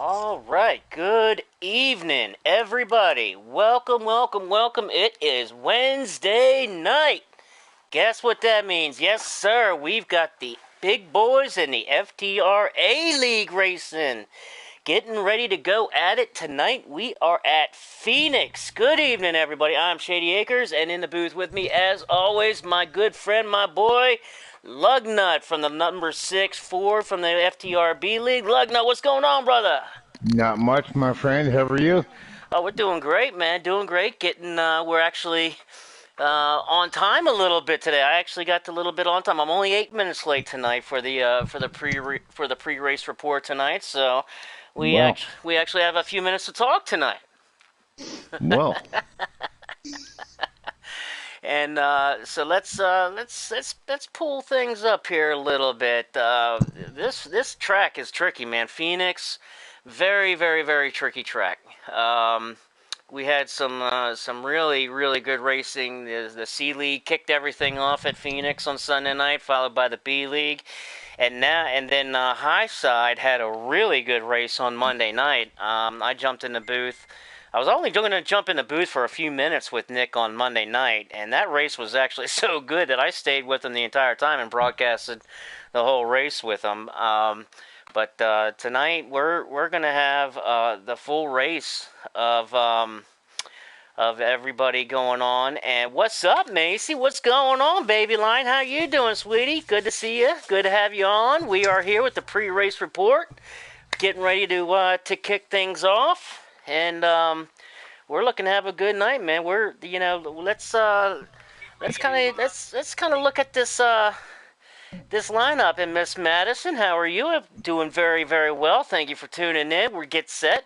All right, good evening, everybody. Welcome, welcome, welcome. It is Wednesday night. Guess what that means? Yes, sir, we've got the big boys in the FTR A-League racing. Getting ready to go at it tonight. We are at Phoenix. Good evening, everybody. I'm Shady Acres, and in the booth with me, as always, my good friend, my boy, Lugnut from the number 6-4 from the FTR B-League. Lugnut, what's going on, brother? Not much, my friend. How are you? Oh, we're doing great, man. Doing great. We're actually on time a little bit today. I actually got a little bit on time. I'm only 8 minutes late tonight for the pre-race report tonight. So Well, we actually have a few minutes to talk tonight. well, And so let's pull things up here a little bit. This track is tricky, man. Phoenix, very very very tricky track. We had some really good racing. The C League kicked everything off at Phoenix on Sunday night, followed by the B League, and then High Side had a really good race on Monday night. I jumped in the booth. I was only going to jump in the booth for a few minutes with Nick on Monday night, and that race was actually so good that I stayed with him the entire time and broadcasted the whole race with him. But tonight we're going to have the full race of everybody going on. And what's up, Macy? What's going on, baby line? How you doing, sweetie? Good to see you. Good to have you on. We are here with the pre-race report, getting ready to kick things off. And we're looking to have a good night, man. Let's kind of look at this lineup. And Miss Madison, how are you? Doing very very well. Thank you for tuning in. We get set.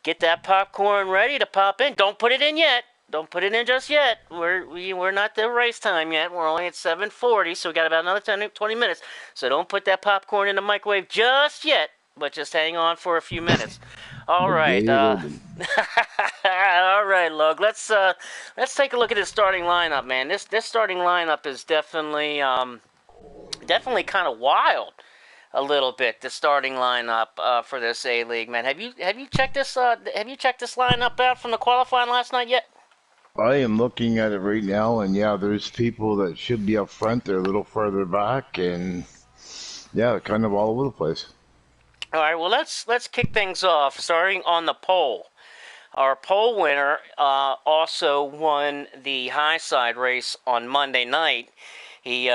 Get that popcorn ready to pop in. Don't put it in yet. Don't put it in just yet. We're not the race time yet. We're only at 7:40, so we got about another 20 minutes. So don't put that popcorn in the microwave just yet. But just hang on for a few minutes. All right. All right, Lug. Let's take a look at his starting lineup, man. This starting lineup is definitely kind of wild, a little bit. The starting lineup for this A League, man. Have you checked this lineup out from the qualifying last night yet? I am looking at it right now, and yeah, there's people that should be up front. They're a little further back, and yeah, kind of all over the place. All right, well, let's kick things off, starting on the pole. Our pole winner also won the high side race on Monday night. He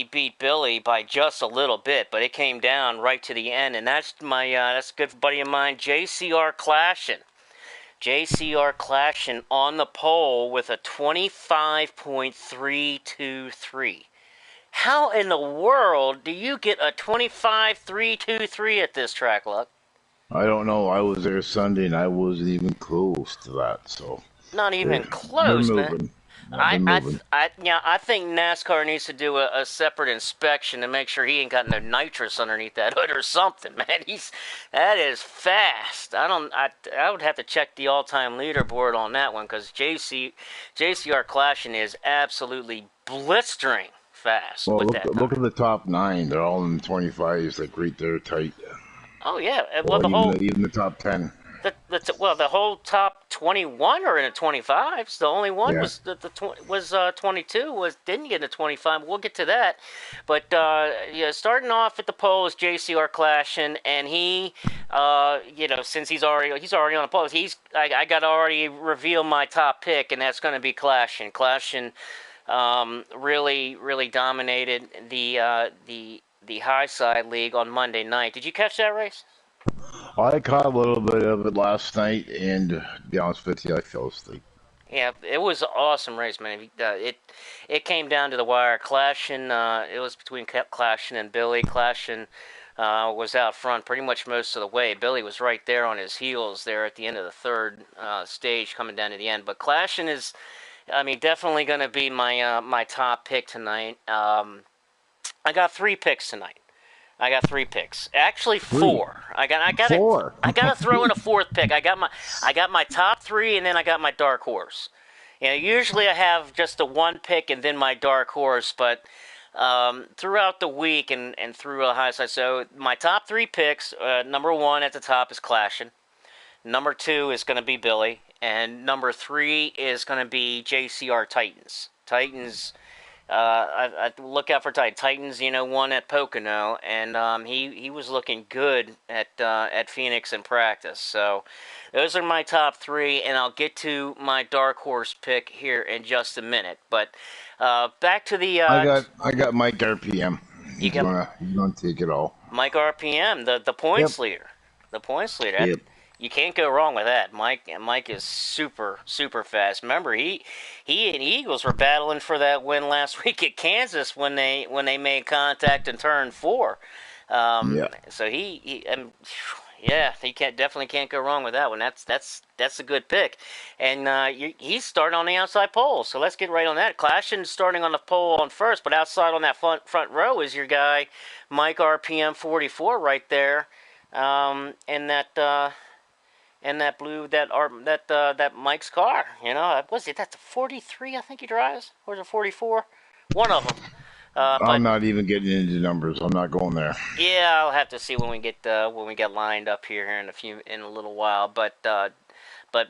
beat Billy by just a little bit, but it came down right to the end, and that's a good buddy of mine, JCR Clashin. JCR Clashin on the pole with a 25.323. How in the world do you get a 25.323 at this track, Luck? I don't know. I was there Sunday, and I wasn't even close to that. So Not even they're, close, they're man. moving. They're moving. I think NASCAR needs to do a separate inspection to make sure he ain't got no nitrous underneath that hood or something, man. That is fast. I would have to check the all-time leaderboard on that one because JCR Clashin is absolutely blistering fast Well, with look, that. look at the top nine. They're all in the 25s, like right there, tight. Oh yeah, well Even the top 10. the whole top 21 are in the 25s. The only one Yeah. was 22 didn't get a 25. We'll get to that, but yeah, starting off at the pole is JCR Clashin, and he, since he's already on the pole, I got to already reveal my top pick, and that's going to be Clashin. Clashin really dominated the high side league on Monday night. Did you catch that race? I caught a little bit of it last night, and to be honest with you, I fell asleep. Yeah, it was an awesome race, man. It came down to the wire. It was between Clashin and Billy. Clashin was out front pretty much most of the way. Billy was right there on his heels there at the end of the third stage coming down to the end. But Clashin is, definitely going to be my top pick tonight. I got 3 picks tonight. Actually, 4. I got Four. I got to throw in a 4th pick. I got my top 3, and then I got my dark horse. Usually I have just the 1 pick and then my dark horse, but throughout the week and through a high side. So my top three picks, number one at the top is Clashing. Number two is going to be Billy. And number three is going to be JCR Titans. Titans, I look out for Titans. Won at Pocono, and he was looking good at Phoenix in practice. So those are my top three, and I'll get to my dark horse pick here in just a minute. But back to the I got Mike RPM. you got He's gonna take it all. Mike RPM, the Yep. points leader, the points leader. Yep. You can't go wrong with that. Mike is super fast. Remember, he and Eagles were battling for that win last week at Kansas when they made contact in turn 4. Yeah. So he definitely can't go wrong with that one. That's a good pick, and he's starting on the outside pole. So let's get right on that. Clashing starting on the pole on first, but outside on that front row is your guy Mike RPM 44 right there, and that blue that Mike's car. Was it that's a 43? I think he drives, or is it 44? One of them. I'm not even getting into numbers. I'm not going there. Yeah, I'll have to see when we get lined up here in a little while. But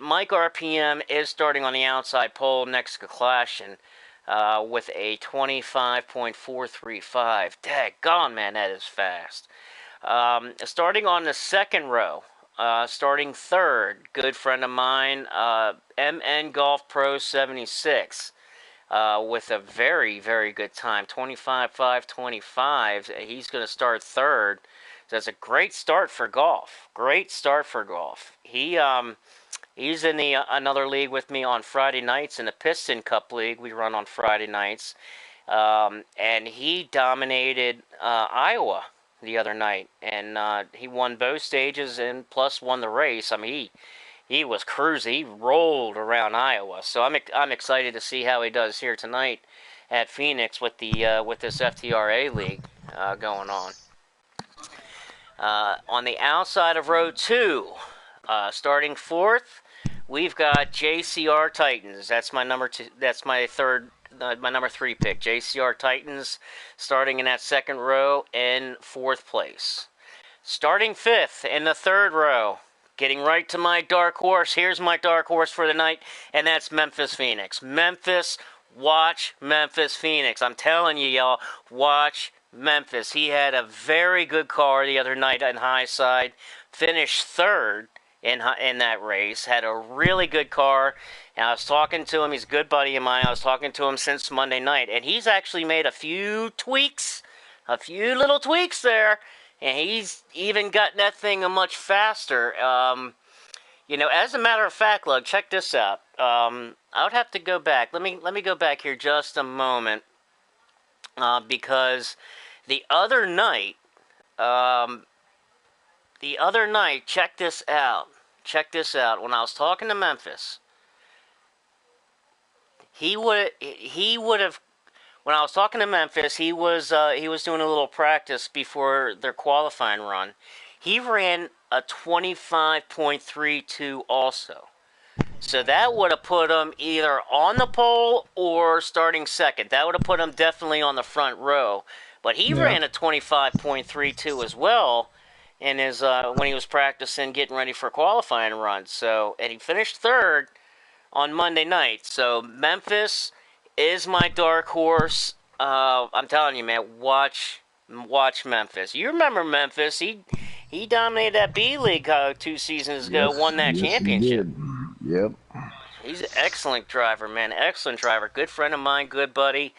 Mike RPM is starting on the outside pole next to Clash and with a 25.435. Daggone, man, that is fast. Starting on the second row, starting third, good friend of mine, MN Golf Pro 76. With a very, very good time, 25.525. He's going to start third. So that's a great start for golf. He's in another league with me on Friday nights in the Piston Cup League. We run on Friday nights, and he dominated Iowa the other night, and he won both stages and plus won the race. I mean, he was cruising. He rolled around Iowa. So I'm excited to see how he does here tonight at Phoenix with this FTRA league going on. On the outside of row 2, starting fourth, we've got JCR Titans. That's my number 2. That's my third. My number 3 pick. JCR Titans starting in that second row in fourth place. Starting fifth in the third row. Getting right to my dark horse. Here's my dark horse for the night, and that's Memphis Phoenix. Watch Memphis Phoenix. I'm telling you, y'all, watch Memphis. He had a very good car the other night on high side. Finished third in that race. Had a really good car. And I was talking to him. He's a good buddy of mine. I was talking to him since Monday night, and he's actually made a few little tweaks there. And he's even gotten that thing much faster. As a matter of fact, look, check this out. I would have to go back. Let me go back here just a moment, because the other night, check this out. When I was talking to Memphis, he would have. When I was talking to Memphis, he was doing a little practice before their qualifying run. He ran a 25.32 also. So that would have put him either on the pole or starting second. That would have put him definitely on the front row. But he ran a 25.32 as well in his when he was practicing, getting ready for a qualifying run. So, and he finished third on Monday night. So Memphis is my dark horse. I'm telling you, man, watch Memphis. You remember Memphis? He dominated that B League 2 seasons ago, won that championship. He did. Yep. He's an excellent driver, man. Excellent driver. Good friend of mine, good buddy.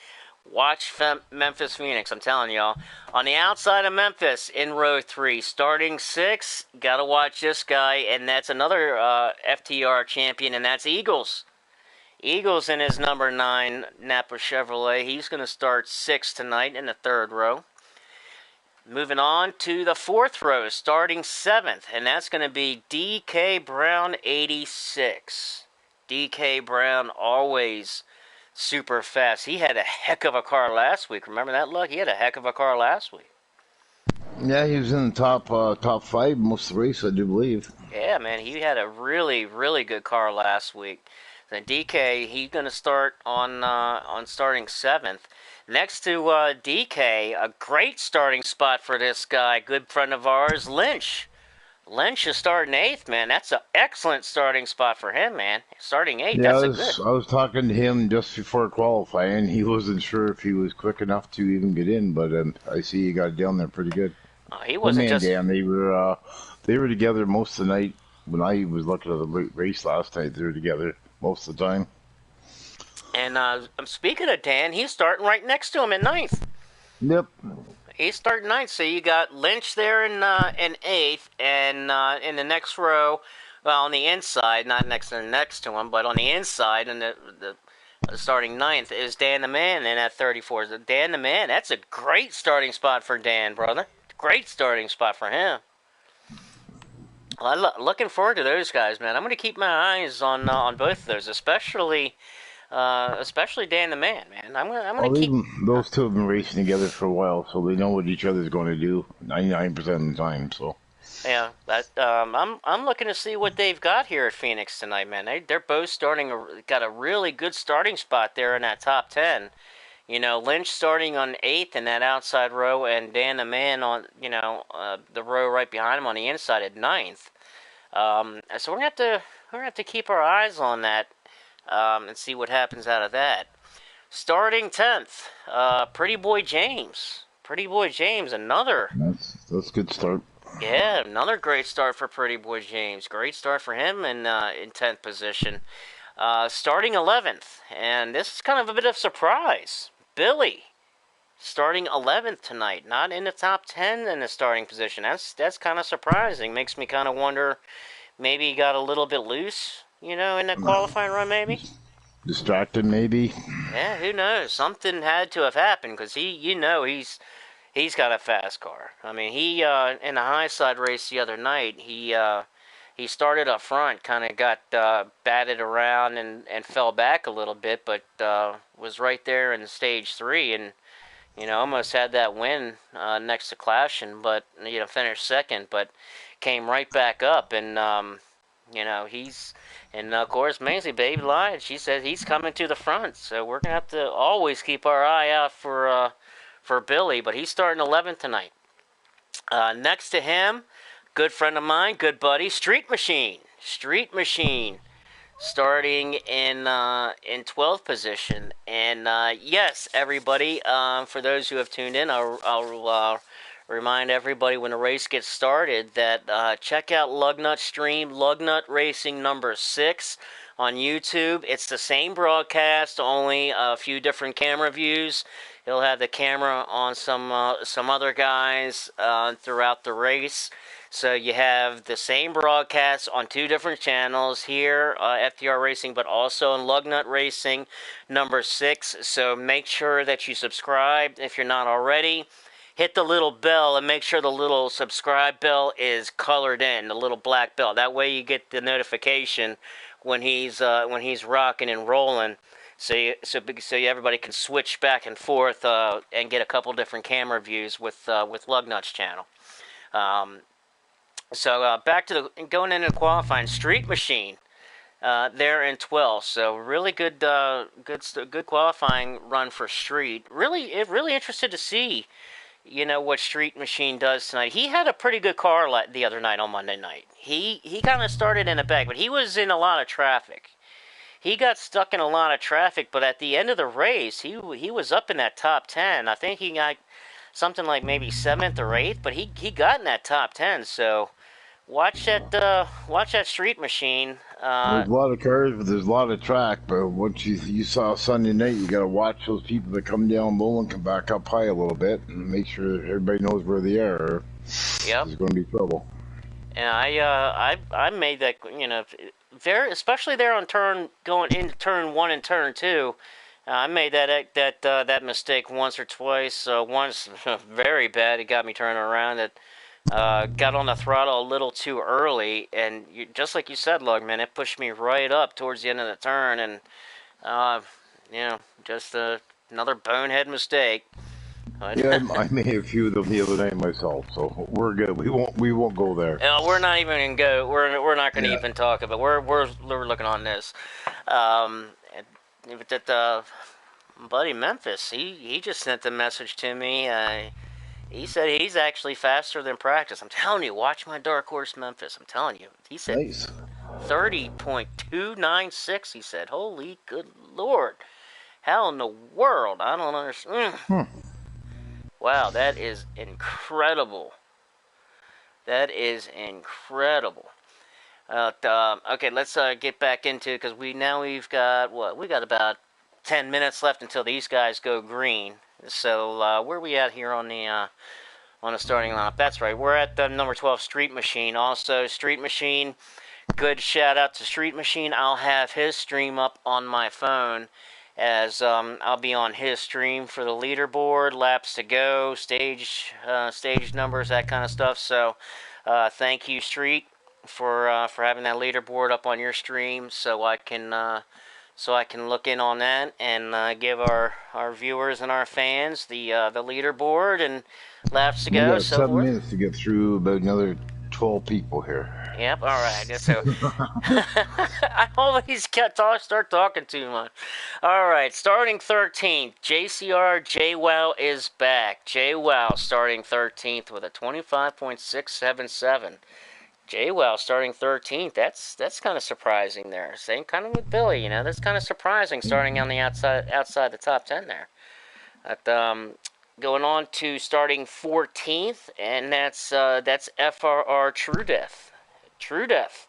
Watch Memphis Phoenix, I'm telling y'all. On the outside of Memphis, in row 3, starting 6, gotta watch this guy, and that's another FTR champion, and that's Eagles. Eagles in his number 9 Napa Chevrolet. He's going to start 6th tonight in the third row. Moving on to the fourth row, starting 7th, and that's going to be DK Brown 86. DK Brown always super fast. He had a heck of a car last week. Remember that, Luck? He had a heck of a car last week. Yeah, he was in the top 5 most of the race, I do believe. Yeah, man, he had a really, really good car last week. Then DK, he's going to start on starting 7th. Next to DK, a great starting spot for this guy, good friend of ours, Lynch. Lynch is starting 8th, man. That's an excellent starting spot for him, man. Starting 8th, Yeah, that's a good. I was talking to him just before qualifying. He wasn't sure if he was quick enough to even get in, but I see he got down there pretty good. He Him wasn't and just. Dan, they were together most of the night. When I was looking at the race last night, they were together most of the time. And I'm speaking of Dan, he's starting right next to him in 9th. Yep. He's starting 9th, so you got Lynch there in 8th, and in the next row, well, on the inside, not next to him, but on the inside, and the starting 9th is Dan the Man in at 34. Dan the Man, that's a great starting spot for Dan, brother. Great starting spot for him. Well, looking forward to those guys, man. I'm going to keep my eyes on both of those, especially Dan the Man, man. I'm gonna Well, keep. those two have been racing together for a while, so they know what each other's going to do 99% of the time. So Yeah, I'm looking to see what they've got here at Phoenix tonight, man. They're both got a really good starting spot there in that top 10. You know, Lynch starting on 8th in that outside row, and Dan the Man on the row right behind him on the inside at 9th. So we're gonna have to keep our eyes on that and see what happens out of that. Starting 10th, Pretty Boy James. Pretty Boy James, another. that's a good start. Yeah, another great start for Pretty Boy James. Great start for him in 10th position. Starting 11th, and this is kind of a bit of a surprise. Billy, starting 11th tonight, not in the top 10 in the starting position. That's kind of surprising. Makes me kind of wonder, maybe he got a little bit loose, in the qualifying run, maybe? Distracted, maybe. Yeah, who knows? Something had to have happened, because he's got a fast car. I mean, he in the high side race the other night, he started up front, kind of got batted around and fell back a little bit, but was right there in stage 3, and almost had that win next to Clashin, but finished second, but came right back up, and he's. And of course, Maisie Baby lied. She said he's coming to the front, so we're gonna have to always keep our eye out for Billy. But he's starting 11th tonight. Next to him, good friend of mine, good buddy, Street Machine. Street Machine, starting in 12th position. And yes, everybody, for those who have tuned in, I'll remind everybody when the race gets started that check out Lugnut Stream, Lugnut Racing number 6 on YouTube. It's the same broadcast, only a few different camera views. He'll have the camera on some other guys throughout the race. So you have the same broadcast on 2 different channels here, FTR Racing, but also in Lugnut Racing number 6. So make sure that you subscribe if you're not already. Hit the little bell and make sure the little subscribe bell is colored in, the little black bell. That way you get the notification when he's rocking and rolling. So everybody can switch back and forth and get a couple different camera views with Lugnut's channel. Back to going into the qualifying. Street Machine there in 12th. So really good qualifying run for Street. Really interested to see what Street Machine does tonight. He had a pretty good car the other night on Monday night. He kind of started in the back, but he was in a lot of traffic. He got stuck in a lot of traffic, but at the end of the race, he was up in that top 10. I think he got something like maybe 7th or 8th, but he got in that top 10. So watch that Street Machine. There's a lot of cars, but there's a lot of track. But what you saw Sunday night, you got to watch those people that come down low and come back up high a little bit, and make sure everybody knows where they are. Or Yep. there's going to be trouble. And I made that especially there on going into turn 1 and turn 2. I made that mistake once or twice. Once very bad, it got me turning around. It got on the throttle a little too early, and just like you said, Lugman, it pushed me right up towards the end of the turn, and just another bonehead mistake. But Yeah, I made a few of them the other night myself, so we're good. We won't go there. we're not even gonna go. We're not gonna Yeah. even talk about. We're looking on this. Um, but that buddy Memphis, he just sent a message to me. He said he's actually faster than practice. I'm telling you, watch my dark horse Memphis. I'm telling you. He said Nice. 30.296. He said, holy good lord. How in the world? I don't understand. Wow, that is incredible. That is incredible. Okay, let's get back into because we've got what we got about 10 minutes left until these guys go green. So where are we at here on the starting lineup? That's right, we're at the number 12 Street Machine. Also, Street Machine. Good shout out to Street Machine. I'll have his stream up on my phone as I'll be on his stream for the leaderboard, laps to go, stage numbers, that kind of stuff. So thank you, Street, for having that leaderboard up on your stream, so I can look in on that and give our viewers and our fans the leaderboard and laps to We go, got so 7 minutes to get through about another 12 people here. Yep. All right. So I always start talking too much. All right. Starting 13th, JCR JWoww is back. JWoww starting 13th with a 25.677. JWoww starting 13th. That's kind of surprising there. Same kind of with Billy. That's kind of surprising starting on the outside the top 10 there. But, going on to starting 14th, and that's FRR True Death. True Death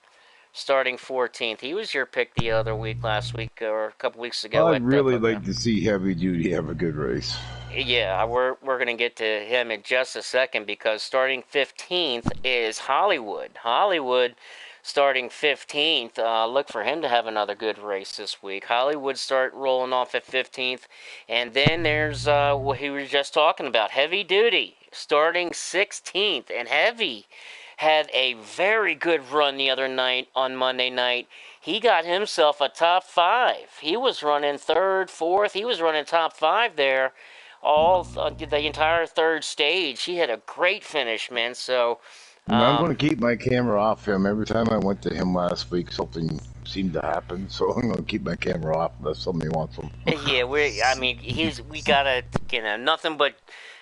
starting 14th. He was your pick the other week, last week, or a couple weeks ago. I'd really like to see Heavy Duty have a good race. Yeah, we're going to get to him in just a second because starting 15th is Hollywood. Hollywood starting 15th. Look for him to have another good race this week. Hollywood start rolling off at 15th. And then there's what he was just talking about, Heavy Duty starting 16th. And Heavy had a very good run the other night on Monday night. He got himself a top 5. He was running third, fourth. He was running top 5 there all the entire third stage. He had a great finish, man. So I'm going to keep my camera off him. Every time I went to him last week, something seemed to happen. So I'm going to keep my camera off unless somebody wants him. yeah, we gotta, nothing but.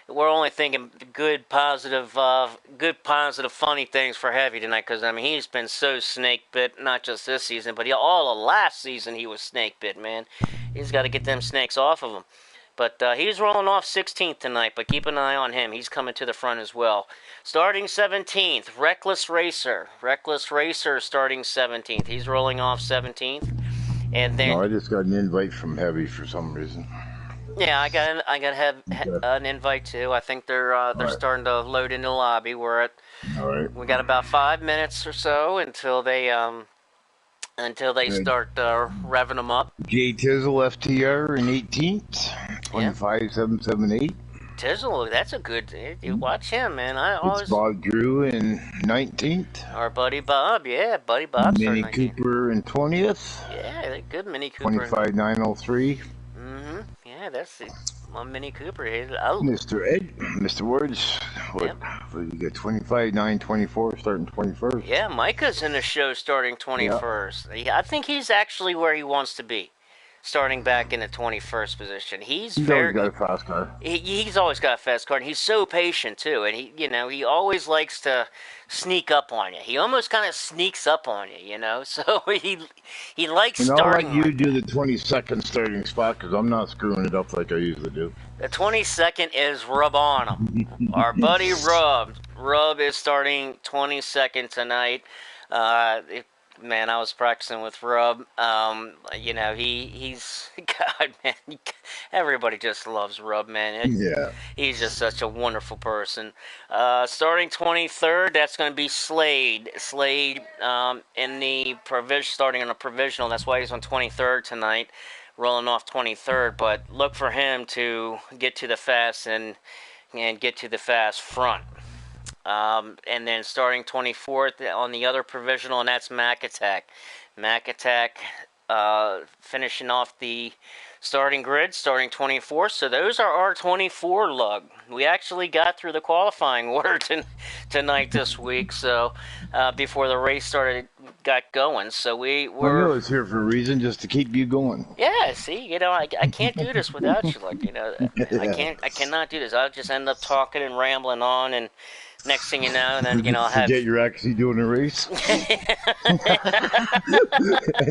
We're only thinking good, positive, funny things for Heavy tonight. Because he's been so snake bit, not just this season, but all of last season he was snake bit. Man, he's got to get them snakes off of him. But he's rolling off 16th tonight, but keep an eye on him. He's coming to the front as well. Starting 17th, Reckless Racer. Reckless Racer starting 17th. He's rolling off 17th. And then... No, I just got an invite from Heavy for some reason. Yeah, I got an invite too. I think they're right. Starting to load into the lobby. We're at... All right. We got about 5 minutes or so until they start revving them up. Jay Tizzle, FTR in 18th, 25,778. Tizzle, that's a good. You watch him, man. It's Bob Drew in 19th. Our buddy Bob, yeah, buddy Bob. Mini Cooper in 20th. Yeah, good Mini Cooper. 25,903. Yeah, that's it. One Mini Cooper. Mr. Ed, Mr. Woods. What you get? 25,924 starting 21st. Yeah, Micah's in the show starting 21st. Yeah, I think he's actually where he wants to be, starting back in the 21st position. He's always got a fast car. He's always got a fast car, and he's so patient too. And he always likes to sneak up on you. He almost kind of sneaks up on you, So he likes starting. I'll let you do the 22nd starting spot because I'm not screwing it up like I usually do. The 22nd is Rub on him. Our buddy Rub. Rub is starting 22nd tonight. Man, I was practicing with Rub. He's God, man. Everybody just loves Rub, man. He's just such a wonderful person. Starting 23rd, that's going to be Slade. Slade in the starting on a provisional. That's why he's on 23rd tonight, rolling off 23rd. But look for him to get to the fast and get to the fast front. And then starting 24th on the other provisional, and that's Mac Attack. Mac Attack finishing off the starting grid, starting 24. So those are our 24 lug. We actually got through the qualifying order tonight this week. So before the race got going. So I we're know it's here for a reason, just to keep you going. yeah. See, I can't do this without you. Like Yeah. I cannot do this. I'll just end up talking and rambling on, and next thing you know, and then I'll have. Forget you're actually doing a race. And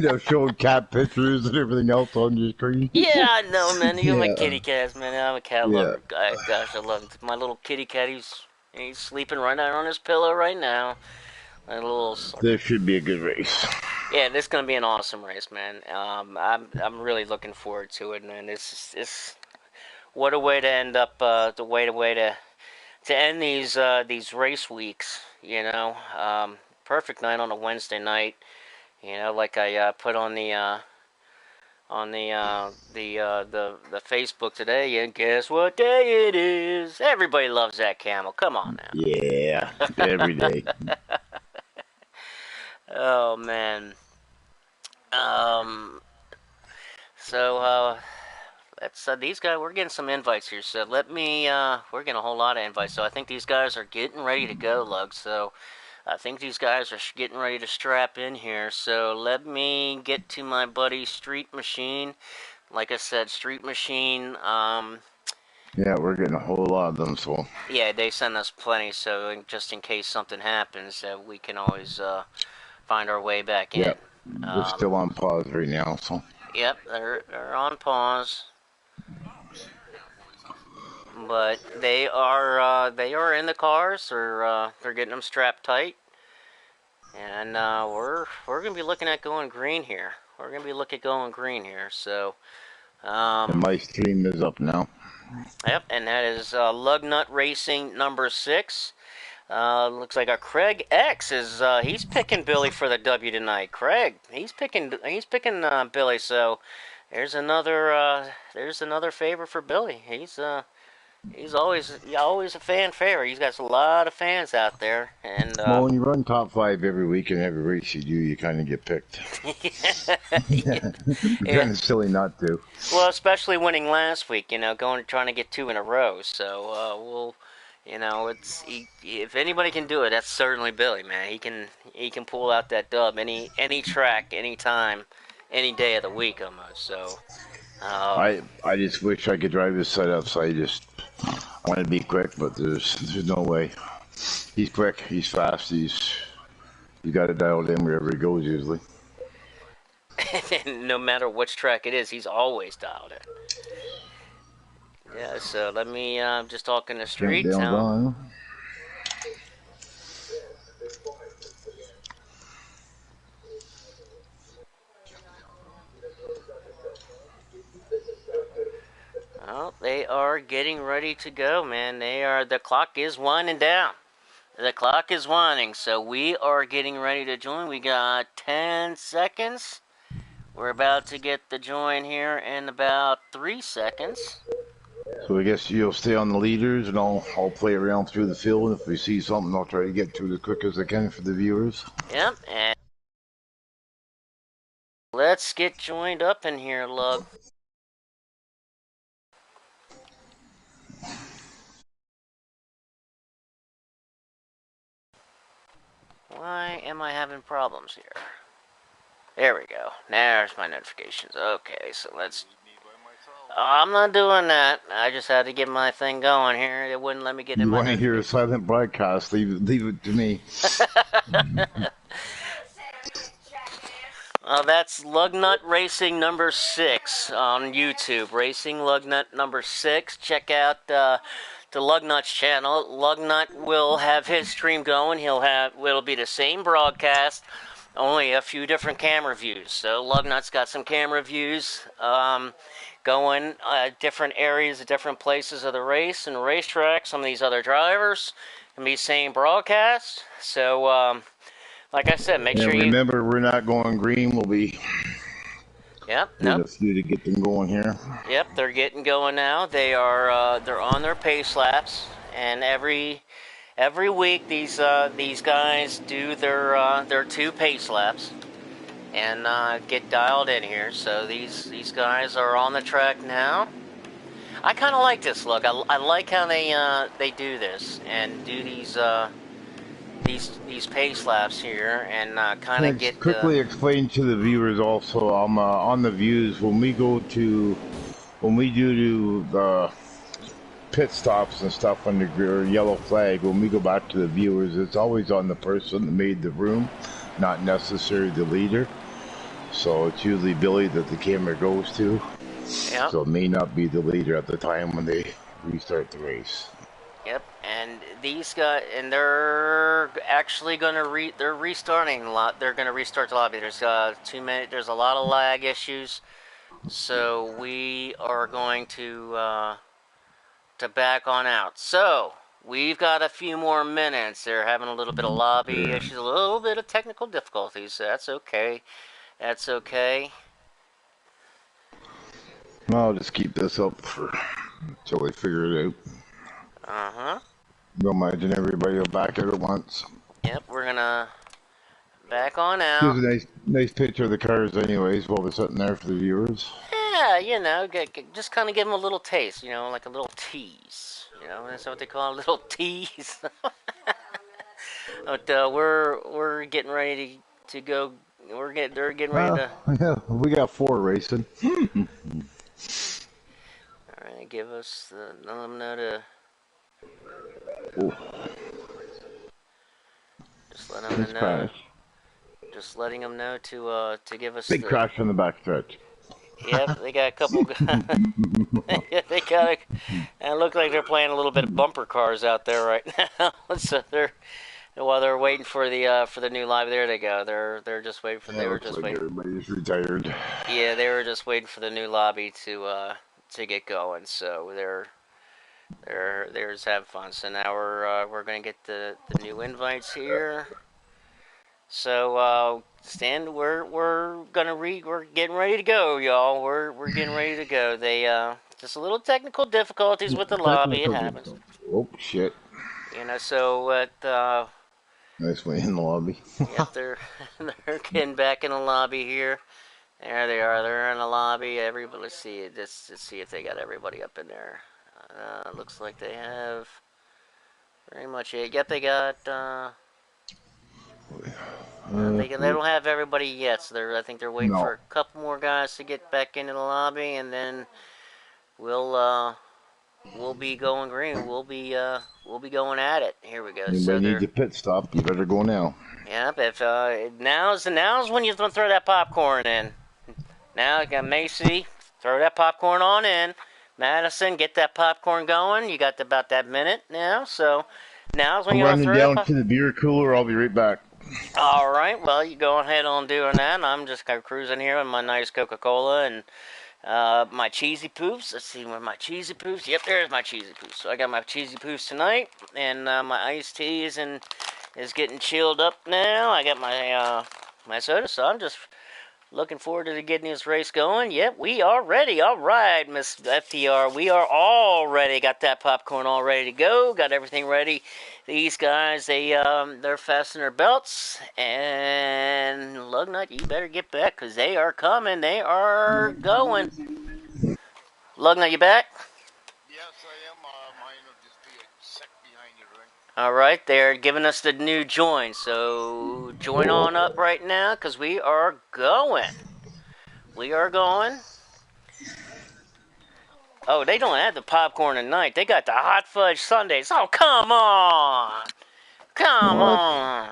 they'll show cat pictures and everything else on your screen. Yeah, I know, man. You got my Yeah. kitty cats, man. I'm a cat Yeah. lover. Gosh, I love him. My little kitty cat. He's sleeping right out on his pillow right now. My little. This should be a good race. Yeah, this is gonna be an awesome race, man. I'm really looking forward to it, man. This what a way to end up. The way to end these race weeks. Perfect night on a Wednesday night. Like I put on the Facebook today, and guess what day it is? Everybody loves that camel. Come on now. Yeah, every day. Oh man. Um. So let's these guys. We're getting some invites here. So let me. We're getting a whole lot of invites. So I think these guys are getting ready to go, Lug. So I think these guys are getting ready to strap in here. So let me get to my buddy Street Machine. Like I said, Street Machine. Yeah, we're getting a whole lot of them, so. Yeah, they send us plenty, so just in case something happens, we can always find our way back in. Yep. We're still on pause right now, so. Yep, they're on pause, but they are in the cars. They're getting them strapped tight, and we're gonna be looking at going green here. We're gonna be looking at going green here. So. And my stream is up now. Yep, and that is Lugnut Racing number 6. Looks like Craig X is he's picking Billy for the W tonight. Craig, he's picking Billy. So there's another favor for Billy. He's always a fan favorite. He's got a lot of fans out there, and well, when you run top 5 every week in every race you do, you kind of get picked. yeah. Kind of silly not to. Well, especially winning last week, trying to get 2 in a row. So if anybody can do it, that's certainly Billy, man. He can pull out that dub any track, any time, any day of the week almost. So. I just wish I could drive his setup, so I want to be quick, but there's no way. He's quick, he's fast, you got it dialed in wherever he goes usually. No matter which track it is, he's always dialed in. Yeah, so let me just talk in the street. Oh, they are getting ready to go, man. The clock is winding down. The clock is winding, so we are getting ready to join. We got 10 seconds. We're about to get the join here in about 3 seconds. So I guess you'll stay on the leaders, and I'll play around through the field. If we see something, I'll try to get to it as quick as I can for the viewers. Yep, and let's get joined up in here, Lug. Why am I having problems here? There we go. There's my notifications. Okay, so let's... I'm not doing that. I just had to get my thing going here. It wouldn't let me get in my... You want to hear a silent broadcast, leave it to me. That's Lugnut Racing number 6 on YouTube. Racing Lugnut number 6. Check out the Lugnut's channel. Lugnut will have his stream going. It'll be the same broadcast, only a few different camera views. So Lugnut's got some camera views going different areas, different places of the race and the racetrack. Some of these other drivers can be same broadcast. So like I said, make sure you remember we're not going green. We'll be doing a few to get them going here. Yep, they're getting going now. They're on their pace laps, and every week these guys do their 2 pace laps, and get dialed in here. So these guys are on the track now. I kind of like this look. I like how they do this and do these pace laps here and kind of Let's get quickly explain to the viewers also on the views when we do the pit stops and stuff on the yellow flag. When we go back to the viewers, it's always on the person that made the room, not necessarily the leader. So it's usually Billy that the camera goes to. Yep. So it may not be the leader at the time when they restart the race. Yep, and these guys, and they're actually gonna they're restarting a lot. They're gonna restart the lobby. There's there's a lot of lag issues, so we are going to back on out. So we've got a few more minutes. They're having a little bit of lobby issues, a little bit of technical difficulties. So that's okay. That's okay. I'll just keep this up until they figure it out. Uh-huh. Don't imagine everybody will back out at once. Yep, we're gonna back on out. Here's a nice picture of the cars anyways while we're sitting there for the viewers. Yeah, you know, just kind of give them a little taste, you know, like a little tease. You know, that's what they call a little tease. But we're getting ready to go. They're getting ready to. Yeah, we got 4 racing. All right, give us let them know to. Ooh. Just let them know. Crash. Just letting them know to give us. Big crash on the backstretch. Yep, they got a couple. They got a. And it looks like they're playing a little bit of bumper cars out there right now. So while they're waiting for the new live, there they go. They're just waiting for. They were just waiting. Everybody's retired. Yeah, they were just waiting for the new lobby to get going. So they're just having fun. So now we're gonna get the new invites here. So Stan, we're getting ready to go, y'all. We're getting ready to go. They just a little technical difficulties with the lobby. It happens. Oh shit! You know, so at Nice way in the lobby. yep, they're getting back in the lobby here. There they are. They're in the lobby. Everybody, let's see. Let's see if they got everybody up in there. Looks like they have very much it. Yep, they got. They don't have everybody yet, so I think they're waiting for a couple more guys to get back into the lobby, and then we'll be going green. We'll be going at it. Here we go. Anybody needs a pit stop, you better go now. Yep. If now's when you throw that popcorn in. Now you got Macy, throw that popcorn on in. Madison, get that popcorn going. You got about that minute now, so now's when you're running down to the beer cooler. I'll be right back. All right. Well, you go ahead on doing that. I'm just kind of cruising here with my nice Coca-Cola and my cheesy poofs. Let's see where my cheesy poofs. Yep, there's my cheesy poofs. So I got my cheesy poofs tonight, and my iced tea is getting chilled up now. I got my soda, so I'm just looking forward to getting this race going. Yep, we are ready. All right, Miss FTR, we are all ready. Got that popcorn all ready to go. Got everything ready. These guys, they're fastening their belts. And Lugnut, you better get back because they are coming. They are going. Lugnut, you back? Yes, I am. Mine will just be a sec behind you, right? All right, they're giving us the new join. So join on up right now because we are going. We are going. Oh, they don't have the popcorn tonight. They got the hot fudge sundaes. Oh, come on. Come on.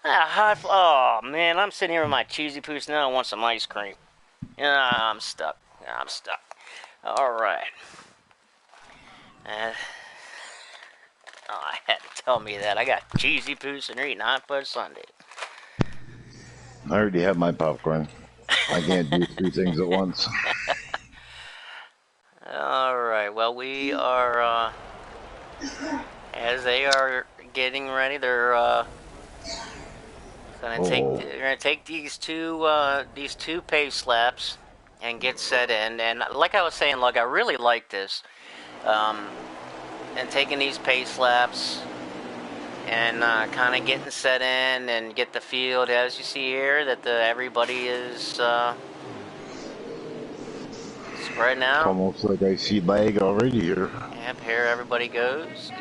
Oh, man, I'm sitting here with my cheesy poos now. I want some ice cream. I'm stuck. All right. I had to tell me that. I got cheesy poos and they're eating hot fudge sundaes. I already have my popcorn. I can't do 3 things at once. All right. Well, we are, as they are getting ready, they're gonna take these two pace laps and get set in. And like I was saying, look, I really like this. And taking these pace laps and kind of getting set in and get the field. As you see here, that everybody is spreading out. It's almost like I see lag already here. Yep, here everybody goes.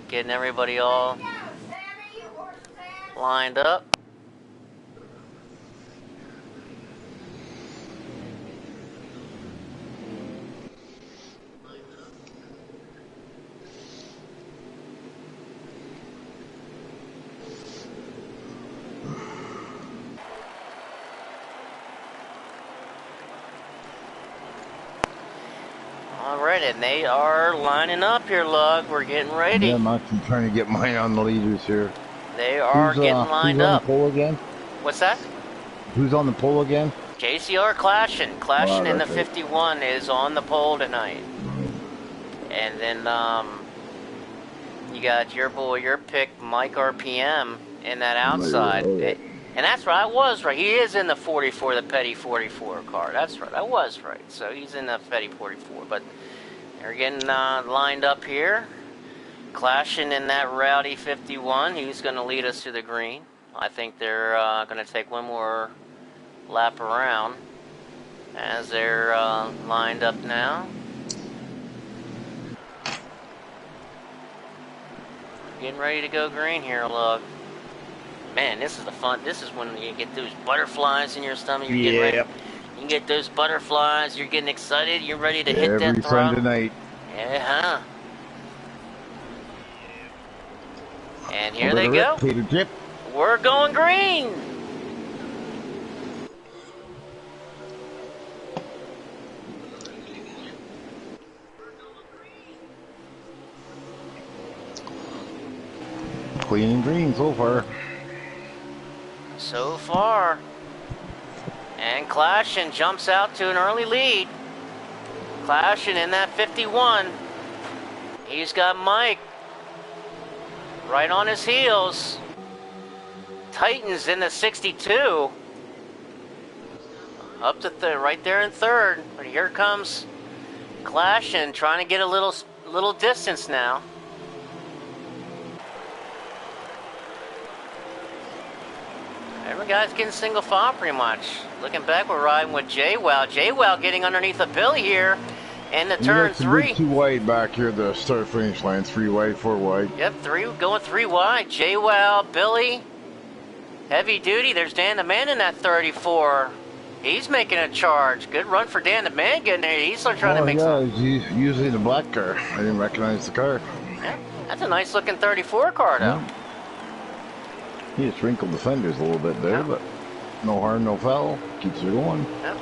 Getting everybody all lined up. Alright, and they are lining up here, Lug. We're getting ready. Yeah, I'm actually trying to get mine on the leaders here. They are getting lined up. Who's on the pole again? What's that? Who's on the pole again? JCR Clashing. Clashing in the Right. 51 is on the pole tonight. And then you got your boy, your pick, Mike RPM, in that outside. And that's right, I was right. He is in the 44, the Petty 44 car. That's right, I was right. So he's in the Petty 44. But they're getting lined up here. Clashing in that Rowdy 51. He's going to lead us to the green. I think they're going to take one more lap around as they're lined up now. Getting ready to go green here, look. Man, this is the fun. This is when you get those butterflies in your stomach. You're getting ready. You get those butterflies. You're getting excited. You're ready to hit that throttle. Every Sunday night. Yeah. And here they go. We're going green. Clean and green so far. So far. And Clashing jumps out to an early lead. Clashing in that 51. He's got Mike right on his heels. Titans in the 62. Up to right there in third. But here comes Clashing trying to get a little distance now. Every guy's getting single file pretty much. Looking back, we're riding with J-Wow. J-Wow getting underneath of Billy here in the turn 3. Too wide back here, the start finish line. 3 wide, 4 wide. Yep, going 3 wide. J-Wow, Billy, heavy duty. There's Dan the Man in that 34. He's making a charge. Good run for Dan the Man getting there. He's still trying to make some. He's using the black car. I didn't recognize the car. Yeah, that's a nice looking 34 car though. Yeah. He just wrinkled the fenders a little bit there, but no harm, no foul. Keeps it going. Yeah.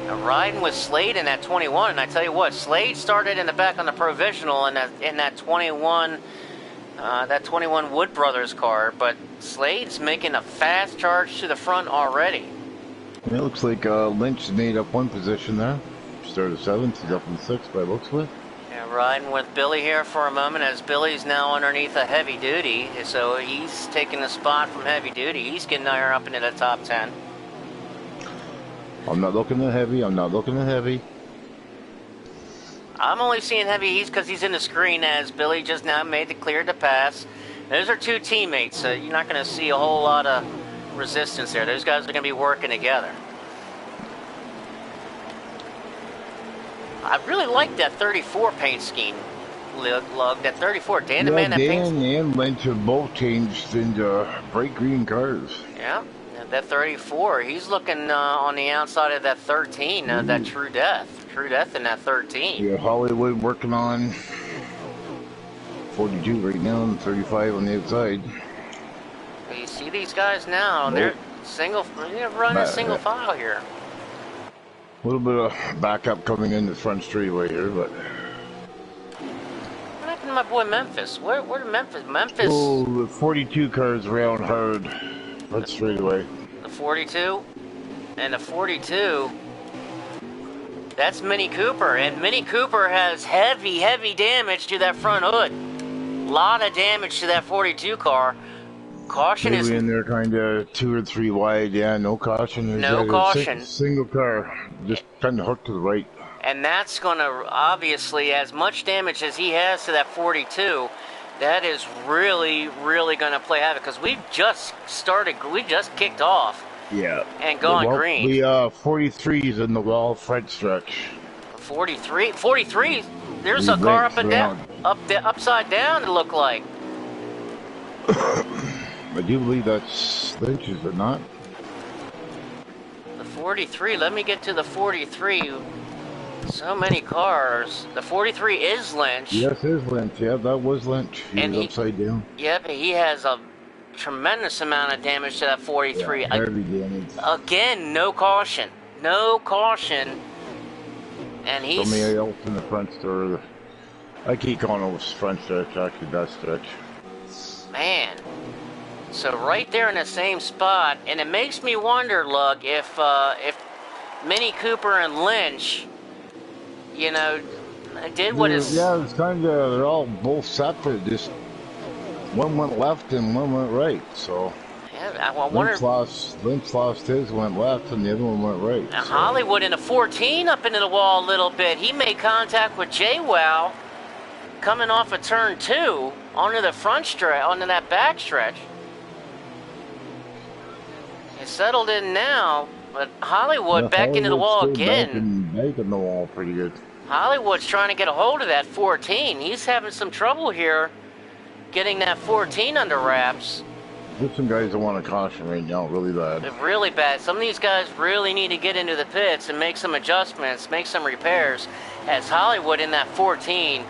Now riding with Slade in that 21, and I tell you what, Slade started in the back on the provisional in that 21 Wood Brothers car, but Slade's making a fast charge to the front already. It looks like Lynch made up one position there. Started 7th, he's up in 6th by looks of it. Yeah, riding with Billy here for a moment as Billy's now underneath a heavy duty, so he's taking the spot from heavy duty. He's getting higher up into the top 10. I'm not looking at heavy, I'm not looking at heavy. I'm only seeing heavy because he's in the screen as Billy just now made the clear to pass. Those are two teammates, so you're not going to see a whole lot of resistance there. Those guys are going to be working together. I really like that 34 paint scheme, Lug. That 34, Dan the Man, that paint scheme. Dan and Lynch have both changed into bright green cars. Yeah, that 34, he's looking on the outside of that 13, that True Death. True Death in that 13. Yeah, Hollywood working on 42 right now and 35 on the outside. You see these guys now, they're running single file here. A little bit of backup coming in the front straightaway here, but... What happened to my boy Memphis? Where did Memphis... Oh, the 42 cars round hard. Front straightaway. The 42? And the 42... That's Mini Cooper, and Mini Cooper has heavy, heavy damage to that front hood. Lot of damage to that 42 car. Caution Maybe is in there kind of 2 or 3 wide. Yeah, no caution. There's no caution. Single car, just kind of hooked to the right. And that's going to, obviously, as much damage as he has to that 42, That is really, really going to play havoc because we just kicked off Yeah. and gone Well, green. we 43's in the wall front stretch. 43. There's We a car lynch up and down, upside down. It looked like. I do believe that's Lynch, is it not? The 43. Let me get to the 43. So many cars. The 43 is Lynch. Yes, it is Lynch. Yeah, that was Lynch. He was upside down. Yep, he has a tremendous amount of damage to that 43. Yeah, heavy damage. Again, no caution. No caution. And he's... Somebody else in the front stretch. I keep calling it front stretch, actually that stretch. Man. So right there in the same spot, and it makes me wonder, Lug, if Mini Cooper and Lynch, you know, did what is... Yeah, it's kind of, they're all both separate, just one went left and one went right, so... Yeah, I wonder... Lynch lost his, went left, and the other one went right. Now, so. Hollywood in a 14 up into the wall a little bit. He made contact with J-Wow coming off of turn 2 onto the front stretch, onto that back stretch. It's settled in now, but Hollywood back into the wall again. Back in the wall pretty good. Hollywood's trying to get a hold of that 14. He's having some trouble here getting that 14 under wraps. There's some guys that want to caution right now, really bad. They're really bad. Some of these guys really need to get into the pits and make some adjustments, make some repairs. As Hollywood in that 14,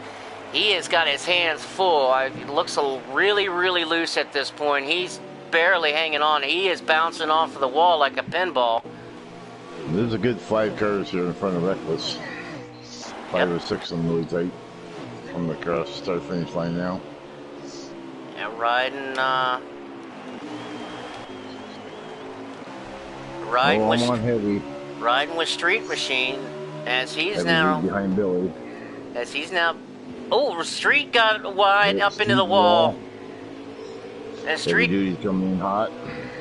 he has got his hands full. It looks really, really loose at this point. He's barely hanging on. He is bouncing off of the wall like a pinball. There's a good 5 cars here in front of Reckless. 5 or 6 of them really tight. From the cross start finish line now. And riding with Street Machine as he's heavy now behind Billy. Oh, Street got wide up into the wall. And Street Heavy Duty's coming in hot.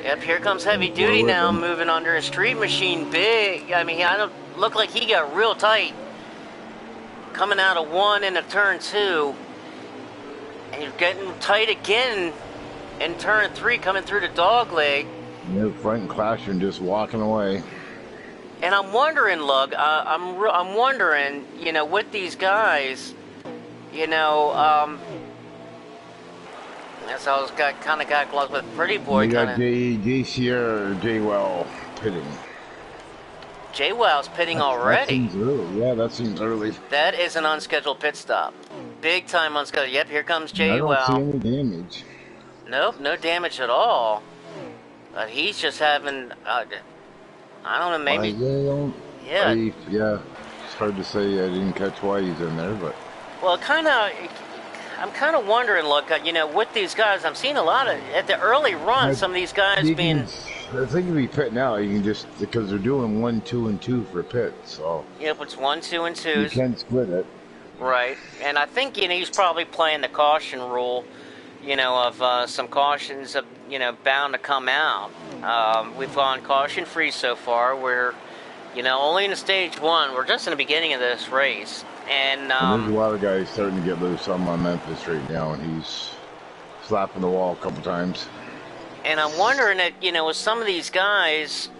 Yep, here comes Heavy Duty now moving under a Street Machine big. I mean, I don't look like he got real tight. Coming out of 1 into turn 2. And you're getting tight again in turn 3 coming through the dog leg. Yeah, front and clashing, just walking away. And I'm wondering, Lug, I'm wondering, you know, with these guys, you know, that's how I was kind of got close with Pretty Boy. We got J Sierra, J Well pitting. J Well's pitting already. That seems early. Yeah, that seems early. That is an unscheduled pit stop. Big time unscheduled. Yep, here comes J Well. I don't see any damage. Nope, no damage at all. But he's just having, I don't know, maybe. Yeah. It's hard to say. I didn't catch why he's in there, but. Well, I'm kind of wondering, look, you know, with these guys, I'm seeing a lot of, at the early run, some of these guys being... I think if you pit now, you can just, because they're doing 1, 2, and 2 for pit, so... Yep, it's 1, 2, and 2s. You can split it. Right, and I think, you know, he's probably playing the caution rule, you know, of some cautions, you know, bound to come out. We've gone caution-free so far. We're, you know, only in the stage 1. We're just in the beginning of this race. And there's a lot of guys starting to get loose on Memphis right now, and he's slapping the wall a couple times. And I'm wondering that, you know, with some of these guys,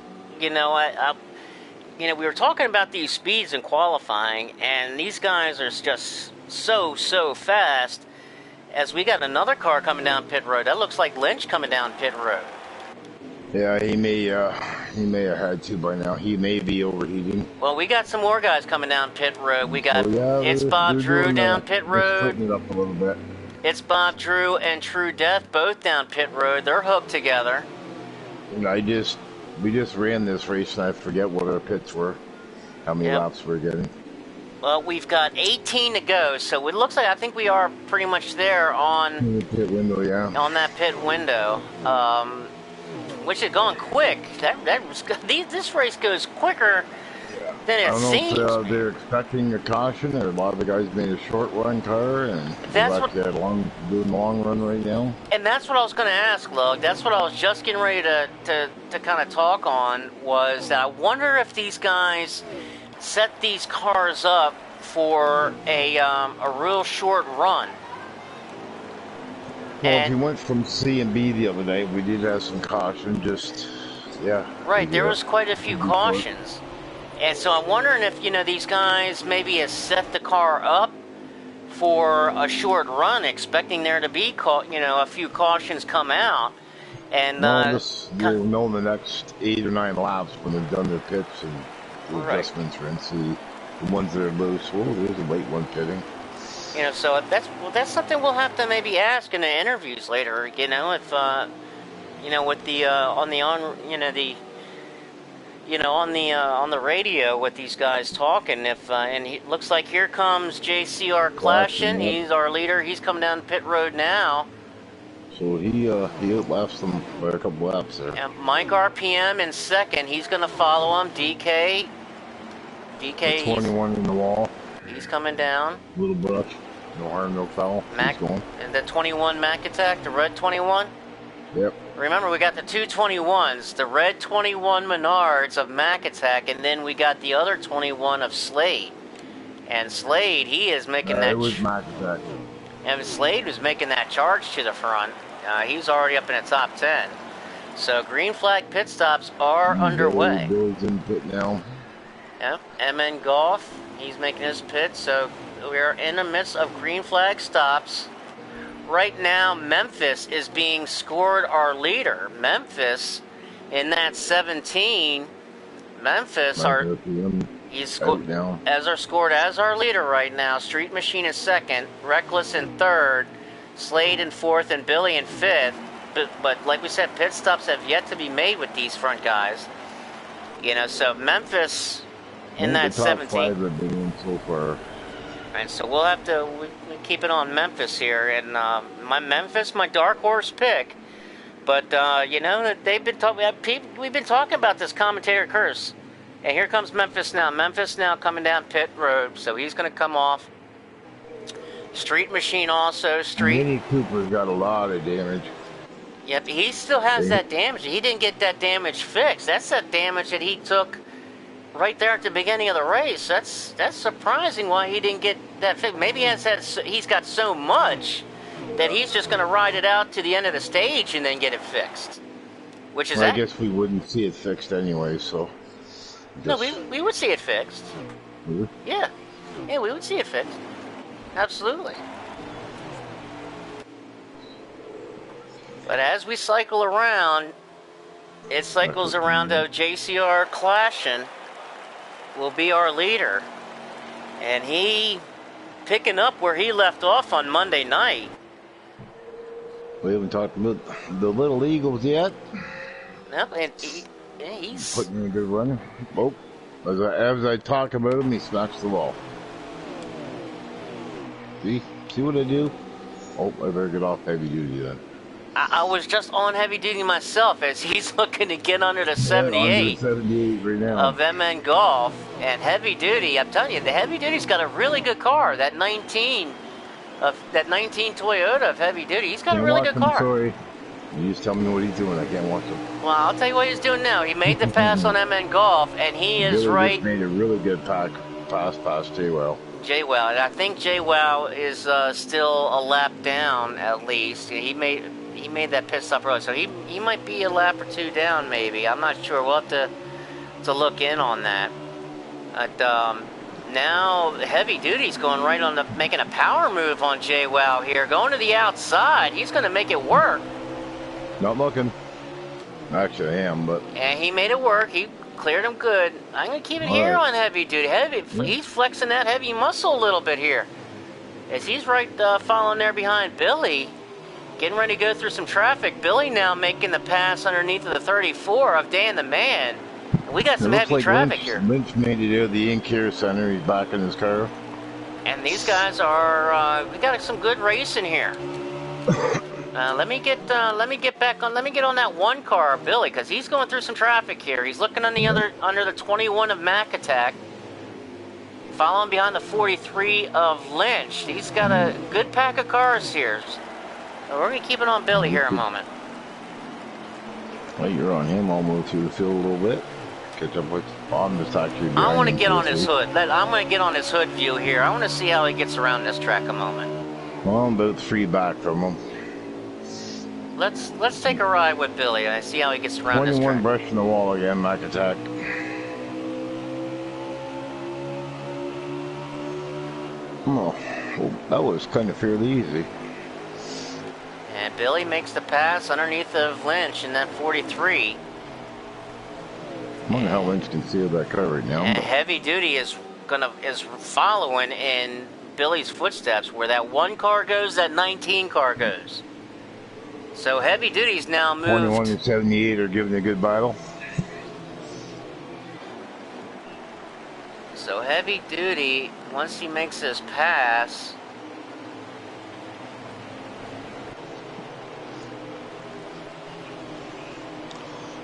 you know, you know, we were talking about these speeds in qualifying, and these guys are just so fast. As we got another car coming down pit road, that looks like Lynch coming down pit road. Yeah, he may have had to by now. He may be overheating. Well, we got some more guys coming down pit road. We got it's Bob Drew down pit road. Putting it up a little bit. It's Bob Drew and True Death both down pit road. They're hooked together. And we just ran this race, and I forget what our pits were, how many laps we're getting. Well, we've got 18 to go, so it looks like I think we are pretty much there on the pit window, yeah. On that pit window. Which is going quick. This race goes quicker than it seems. I don't know if they're expecting a caution, or a lot of the guys made a short run car, and that's what they're doing long run right now. And that's what I was going to ask, Lug. That's what I was just getting ready to kind of talk on, was that I wonder if these guys set these cars up for a real short run. Well, if you went from C and B the other day, we did have some caution. Just yeah. Right, there was quite a few cautions. And so I'm wondering if, these guys maybe have set the car up for a short run, expecting there to be, a few cautions come out. And you'll know in the next 8 or 9 laps when they've done their pits and the adjustments are in C. The ones that are loose, there's a late one pitting. So that's something we'll have to maybe ask in the interviews later. If with the on the radio with these guys talking. And he looks like here comes JCR Clashin. He's our leader. He's coming down pit road now. So he outlaps them by a couple laps there. Yeah, Mike RPM in second. He's going to follow him. DK. The 21 in the wall. He's coming down. Little brush. No harm, no foul. Mac, and the 21 Mac Attack, the red 21. Yep. Remember, we got the two 21s, the red 21 Menards of Mac Attack, and then we got the other 21 of Slade. And Slade, he is making that. It was Mac Attack. And Slade was making that charge to the front. He's already up in the top 10. So green flag pit stops are underway. Bill's in pit now. Yep. MN Golf, he's making his pit. So we are in the midst of green flag stops. Right now, Memphis is being scored our leader. Memphis, in that 17, he's scored as our leader right now. Street Machine is second, Reckless in third, Slade in fourth, and Billy in fifth. But like we said, pit stops have yet to be made with these front guys. So Memphis in that 17. So far. And so we'll have to keep it on Memphis here, and my dark horse pick. But they've been we've been talking about this commentator curse, and here comes Memphis now. Memphis now coming down pit road, so he's going to come off. Street Machine also. Mini Cooper's got a lot of damage. Yep, he still has that damage. He didn't get that damage fixed. That's that damage that he took right there at the beginning of the race. That's surprising why he didn't get that fixed. Maybe he's got so much that he's just going to ride it out to the end of the stage and then get it fixed. I guess we wouldn't see it fixed anyway, so. No, we would see it fixed. Really? Yeah, we would see it fixed. Absolutely. But as we cycle around, it cycles around to JCR Clashin will be our leader, and he picking up where he left off on Monday night. We haven't talked about the Little Eagles yet. No, and he's putting in a good run. Oh, as I talk about him, he smacks the wall. See what I do? Oh, I better get off heavy duty then. I was just on heavy duty myself as he's looking to get under the 78, under 78 right now. Of MN Golf. And heavy duty, I'm telling you, the heavy duty's got a really good car. That 19 Toyota of heavy duty, he's got a really good car. Sorry. You just tell me what he's doing. I can't watch him. Well, I'll tell you what he's doing now. He made the pass on MN Golf, and he is right. Made a really good pass past JWoww. JWoww, and I think JWoww is still a lap down at least. He made that pit stop road, so he might be a lap or two down maybe. I'm not sure. We'll have to look in on that. But now heavy duty's going right on making a power move on JWoww here, going to the outside. He's going to make it work. Not looking. Actually, I am, but and he made it work. He cleared him good. I'm going to keep it here on heavy duty. He's flexing that heavy muscle a little bit here, as he's right following there behind Billy. Getting ready to go through some traffic. Billy now making the pass underneath of the 34 of Dan the Man. We got some heavy traffic here. Lynch made it out of the Care Center. He's back in his car. And these guys are. We got some good racing here. Let me get back on. Let me get on that one car, Billy, because he's going through some traffic here. He's looking on the under the 21 of Mac Attack. Following behind the 43 of Lynch. He's got a good pack of cars here. We're going to keep it on Billy here a moment. Well, you're on him almost through the field a little bit. Catch up with Bob. I want to get on his hood. I'm going to get on his hood view here. I want to see how he gets around this track a moment. Well, I'm about 3 back from him. let's take a ride with Billy. I see how he gets around this 21 track. brushing the wall again, Mac attack. Oh, well, that was kind of fairly easy. And Billy makes the pass underneath of Lynch in that 43. I wonder how Lynch can seal that car right now. And Heavy Duty is following in Billy's footsteps. Where that 1 car goes, that 19 car goes. So Heavy Duty's now moved. 21 and 78 are giving a good battle. So Heavy Duty, once he makes his pass,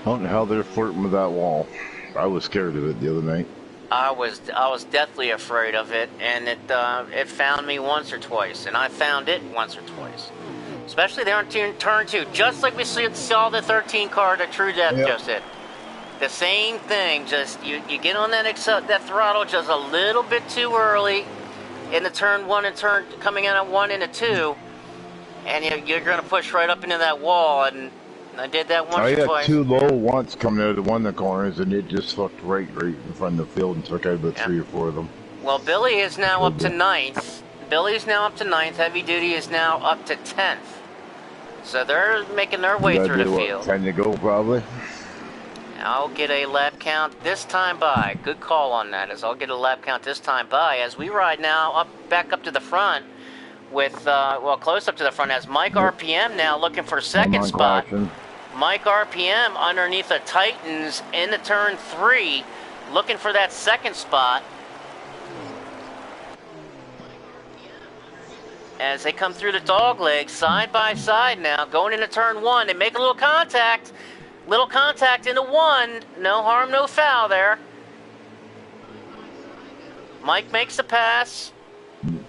I don't know how they're flirting with that wall. I was scared of it the other night. I was deathly afraid of it, and it found me once or twice, and I found it once or twice. Especially there on turn 2, just like we saw the 13 car that True Death just did. The same thing, just you get on that throttle just a little bit too early in the turn 1 and coming out of 1 into 2, and you're going to push right up into that wall, and I did that once or twice. I had 2 low once coming out of one of the corners, and it just fucked right in front of the field and took out about 3 or 4 of them. Well, Billy is now up to 9th. Billy's now up to 9th. Heavy Duty is now up to 10th. So they're making their way through the field. 10 to go, probably. I'll get a lap count this time by. Good call on that, as I'll get a lap count this time by as we ride now back up to the front with, close up to the front as Mike RPM now looking for second spot. Mike RPM underneath the Titans in the turn 3, looking for that second spot. As they come through the dog leg, side by side now, going into turn 1. They make a little contact. Little contact into 1. No harm, no foul there. Mike makes the pass.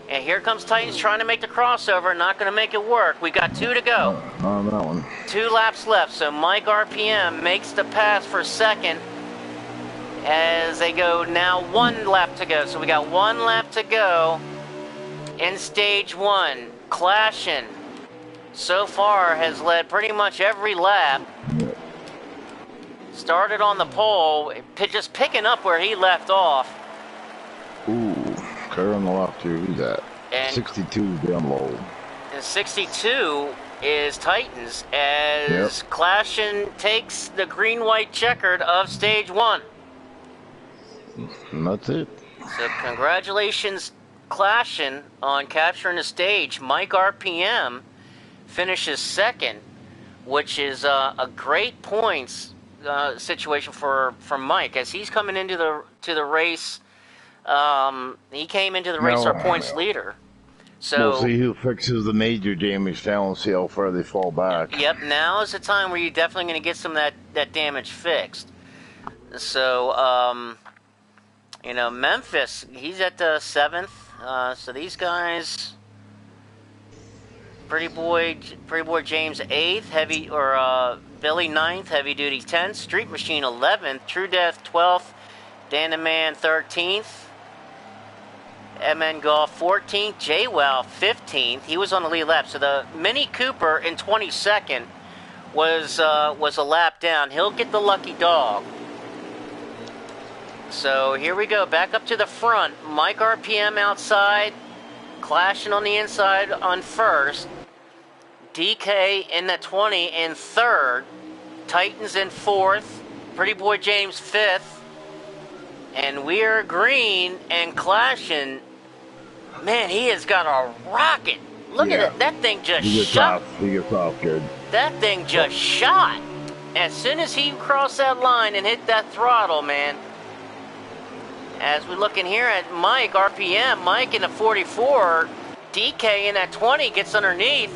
And here comes Titans trying to make the crossover. Not going to make it work. We got 2 to go. On that one. 2 laps left. So Mike RPM makes the pass for second. As they go now 1 lap to go. So we got 1 lap to go. In stage 1, Clashing so far has led pretty much every lap. Started on the pole, just picking up where he left off. Ooh, car on the left here, who's that? And 62 down low. And 62 is Titans as Clashing takes the green-white checkered of stage 1. And that's it. So congratulations, Clashing, on capturing the stage. Mike RPM finishes second, which is a great points situation for Mike as he's coming into the race. He came into the race our points leader. So we'll see who fixes the major damage now and see how far they fall back. Yep, now is the time where you're definitely going to get some of that damage fixed. So Memphis, he's at the 7th. So these guys, Pretty Boy James 8th, Billy 9th, Heavy Duty 10th, Street Machine 11th, True Death 12th, Dan the Man 13th, MN Golf 14th, JWoww 15th. He was on the lead lap. So the Mini Cooper in 22nd was a lap down. He'll get the lucky dog. So here we go, back up to the front. Mike RPM outside, Clashing on the inside on first. DK in the 20 in third. Titans in fourth. Pretty Boy James 5th. And we're green and Clashing. Man, he has got a rocket. Look at it. That thing just shot. He gets off good. That thing just shot. As soon as he crossed that line and hit that throttle, man. As we look in here at Mike, RPM, Mike in the 44, DK in that 20 gets underneath,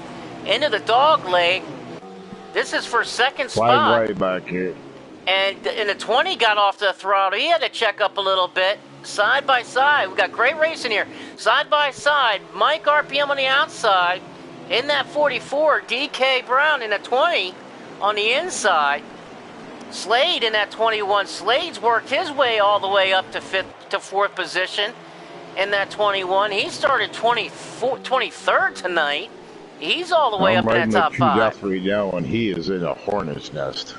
into the dog leg. This is for second spot. Right back here. And in the 20 got off the throttle. He had to check up a little bit. Side by side. We've got great racing here. Side by side. Mike RPM on the outside. In that 44, DK Brown in the 20 on the inside. Slade in that 21. Slade's worked his way all the way up to 4th position in that 21. He started 23rd tonight He's all the way I'm up in that riding with top True 5. Death right now, and he is in a hornet's nest.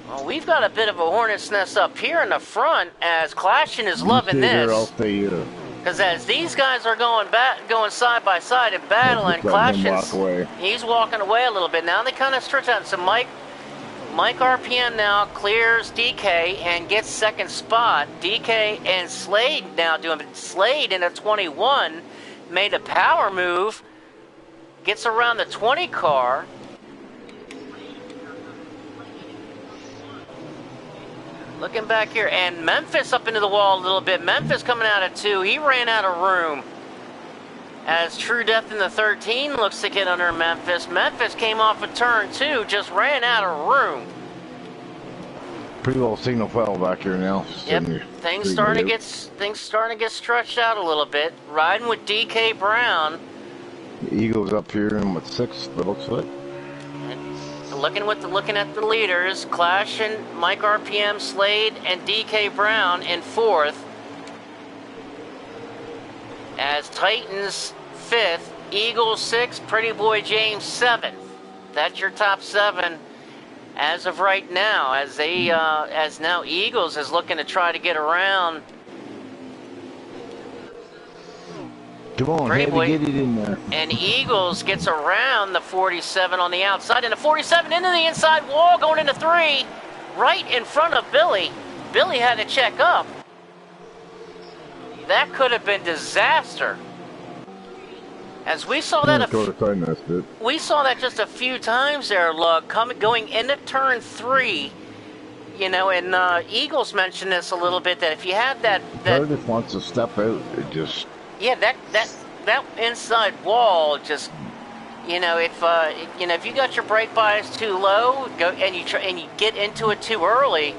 Well, we've got a bit of a hornet's nest up here in the front as Clashin is You loving stay there, I'll this. stay here. Because as these guys are going side by side and I'll battling, just let him walk Clashin's away. he's walking away a little bit now. They kind of stretch out. So Mike RPM now clears DK and gets second spot. DK and Slade now doing it. Slade in a 21 made a power move, gets around the 20 car. Looking back here, and Memphis up into the wall a little bit. Memphis coming out at 2. He ran out of room. As True Death in the 13 looks to get under Memphis. Memphis came off of turn 2, just ran out of room. Pretty well signal file back here now. Yep, things starting to get stretched out a little bit. Riding with DK Brown. The Eagles up here in what, 6th, it looks like. Looking at the leaders, Clash and Mike RPM, Slade, and DK Brown in 4th. As Titans 5th, Eagles 6th, Pretty Boy James 7th. That's your top 7 as of right now. As now Eagles is looking to try to get around. Come on, Pretty Boy. get it in there. And Eagles gets around the 47 on the outside, and the 47 into the inside wall, going into 3, right in front of Billy. Billy had to check up. That could have been disaster. As we saw that, we saw that just a few times there, Lug, going into turn 3. You know, and Eagles mentioned this a little bit, that if you have that just wants to step out. It just. Yeah, that inside wall just, you know, if you got your brake bias too low, and you get into it too early,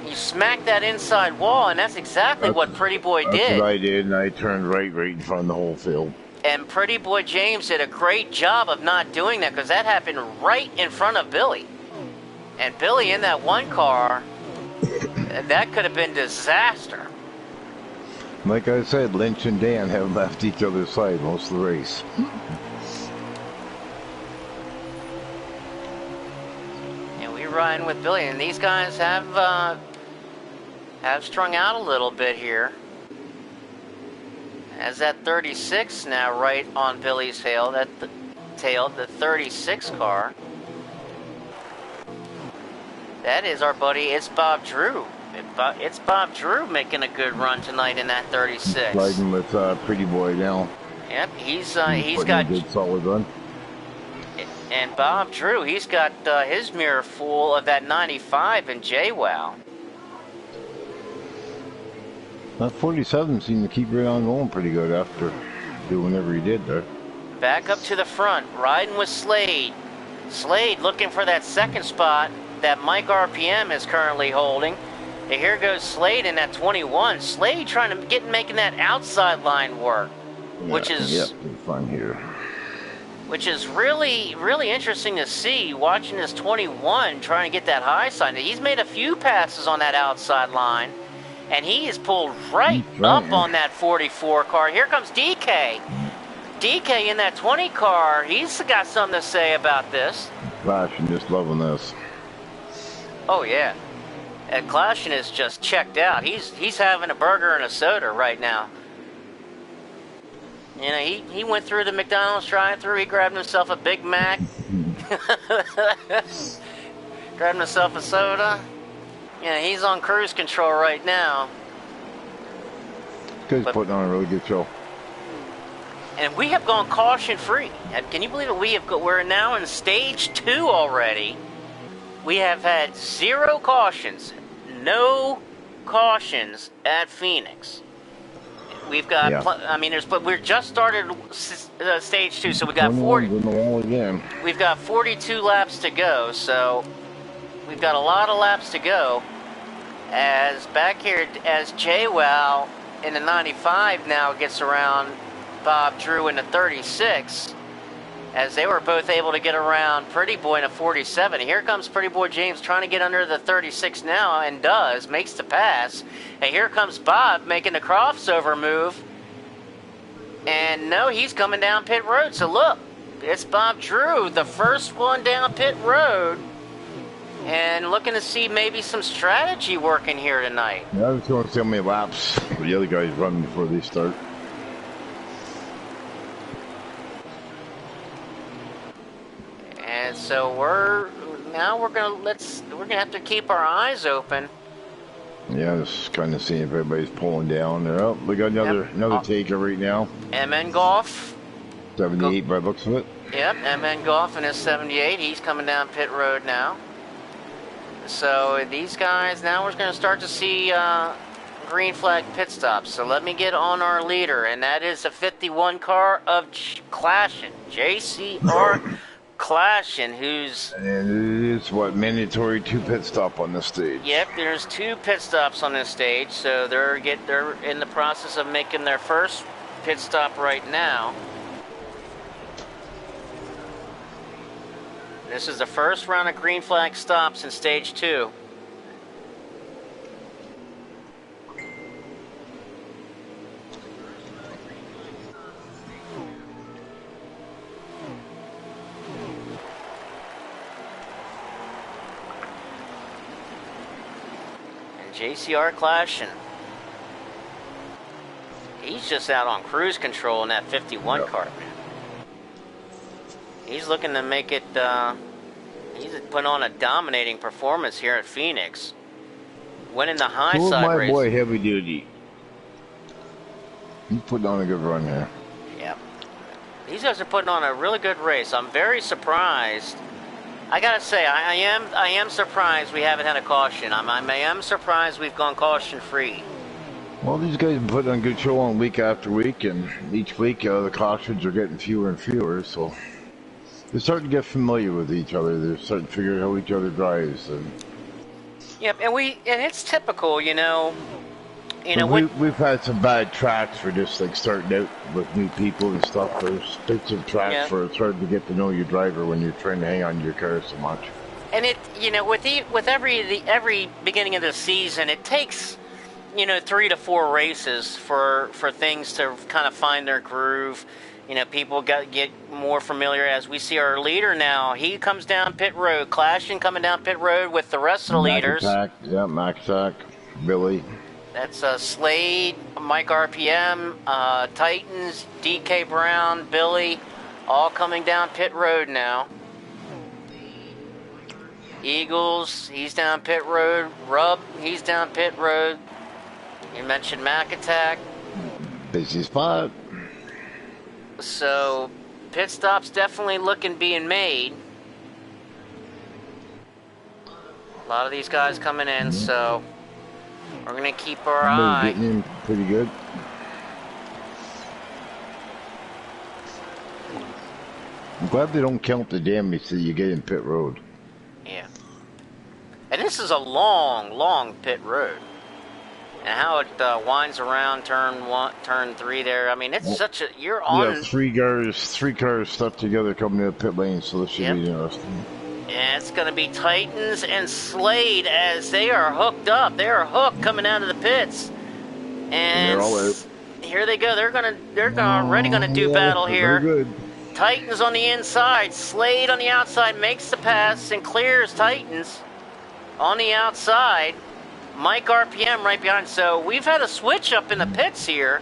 you smack that inside wall, and that's exactly what Pretty Boy did. That's what I did, and I turned right in front of the whole field. And Pretty Boy James did a great job of not doing that, because that happened right in front of Billy. And Billy in that one car, that could have been disaster. Like I said, Lynch and Dan have left each other's side most of the race. And we riding with Billy, and these guys have strung out a little bit here. As that 36 now right on Billy's tail, the 36 car. That is our buddy, it's Bob Drew. It's Bob Drew making a good run tonight in that 36. Riding with Pretty Boy now. Yep, he's got a good solid run. And Bob Drew, he's got his mirror full of that 95 in JWoww. That 47 seemed to keep right on going pretty good after doing whatever he did there. Back up to the front, riding with Slade. Slade looking for that second spot that Mike RPM is currently holding. And here goes Slade in that 21. Slade trying to making that outside line work, which is fun here. Which is really, really interesting to see, watching this 21 trying to get that high side. He's made a few passes on that outside line, and he is pulled right up on that 44 car. Here comes DK. DK in that 20 car, he's got something to say about this. Gosh, I'm just loving this. Oh, yeah. And Clashin is just checked out. He's having a burger and a soda right now. You know, he went through the McDonald's drive-thru. He grabbed himself a Big Mac. Grabbed himself a soda. You know, he's on cruise control right now. He's putting on a really good show. And we have gone caution-free. Can you believe it? We're now in stage 2 already. We have had 0 cautions. No cautions at Phoenix. We've got, but we're just started stage 2, so we got 40. We've got 42 laps to go, so we've got a lot of laps to go. As back here, as JWoww in the 95 now gets around Bob Drew in the 36. As they were both able to get around Pretty Boy in a 47. Here comes Pretty Boy James trying to get under the 36 now, and makes the pass. And here comes Bob making the crossover move. And no, he's coming down pit road. So look, It's Bob Drew, the first one down pit road. And looking to see maybe some strategy working here tonight. Yeah, I was going to see how many laps the other guys run before they start. And so we're gonna have to keep our eyes open. Yeah, just kind of seeing if everybody's pulling down there. Oh, we got another taker right now. MN Golf. 78 by the looks of it. Yep, MN Golf in his 78. He's coming down pit road now. So these guys, now we're going to start to see green flag pit stops. So let me get on our leader, and that is a 51 car of Clashin, JCR Clashin, who's... And it's what, mandatory 2 pit stop on this stage. Yep, there's 2 pit stops on this stage, so they're in the process of making their first pit stop right now. This is the first round of green flag stops in stage 2. And JCR Clashin. He's just out on cruise control in that 51 car. He's looking to make it, he's put on a dominating performance here at Phoenix. Winning the high side race. My boy Heavy Duty. He's putting on a good run here. Yep. These guys are putting on a really good race. I'm very surprised. I gotta say, I am surprised we haven't had a caution. I am surprised we've gone caution free. Well, these guys have put on good show on week after week, and each week the cautions are getting fewer and fewer, so... They're starting to get familiar with each other. They're starting to figure out how each other drives. And yep, and it's typical, you know. We've had some bad tracks for just like starting out with new people and stuff. There's bits of tracks where it's hard to get to know your driver when you're trying to hang on to your car so much. And with every beginning of the season, it takes 3 to 4 races for things to kind of find their groove. People get more familiar. As we see our leader now, he comes down pit road. Clashin coming down pit road with the rest of the leaders. Mac Attack, Billy. That's Slade, Mike RPM, Titans, DK Brown, Billy, all coming down pit road now. Eagles, he's down pit road. Rub, he's down pit road. You mentioned Mac Attack. Busy spot. So, pit stops definitely being made. A lot of these guys coming in, so we're going to keep our eye. Getting in pretty good. I'm glad they don't count the damage that you get in pit road. Yeah. And this is a long, long pit road. And how it winds around turn 3 there. I mean, it's such a... You're on... Yeah, three cars stuck together coming to the pit lane, so this should be interesting. And it's going to be Titans and Slade as they are hooked up. They are hooked coming out of the pits. And they're all out. Here they go. They're already going to do battle here. Very good. Titans on the inside. Slade on the outside makes the pass and clears Titans on the outside. Mike RPM right behind. So we've had a switch up in the pits here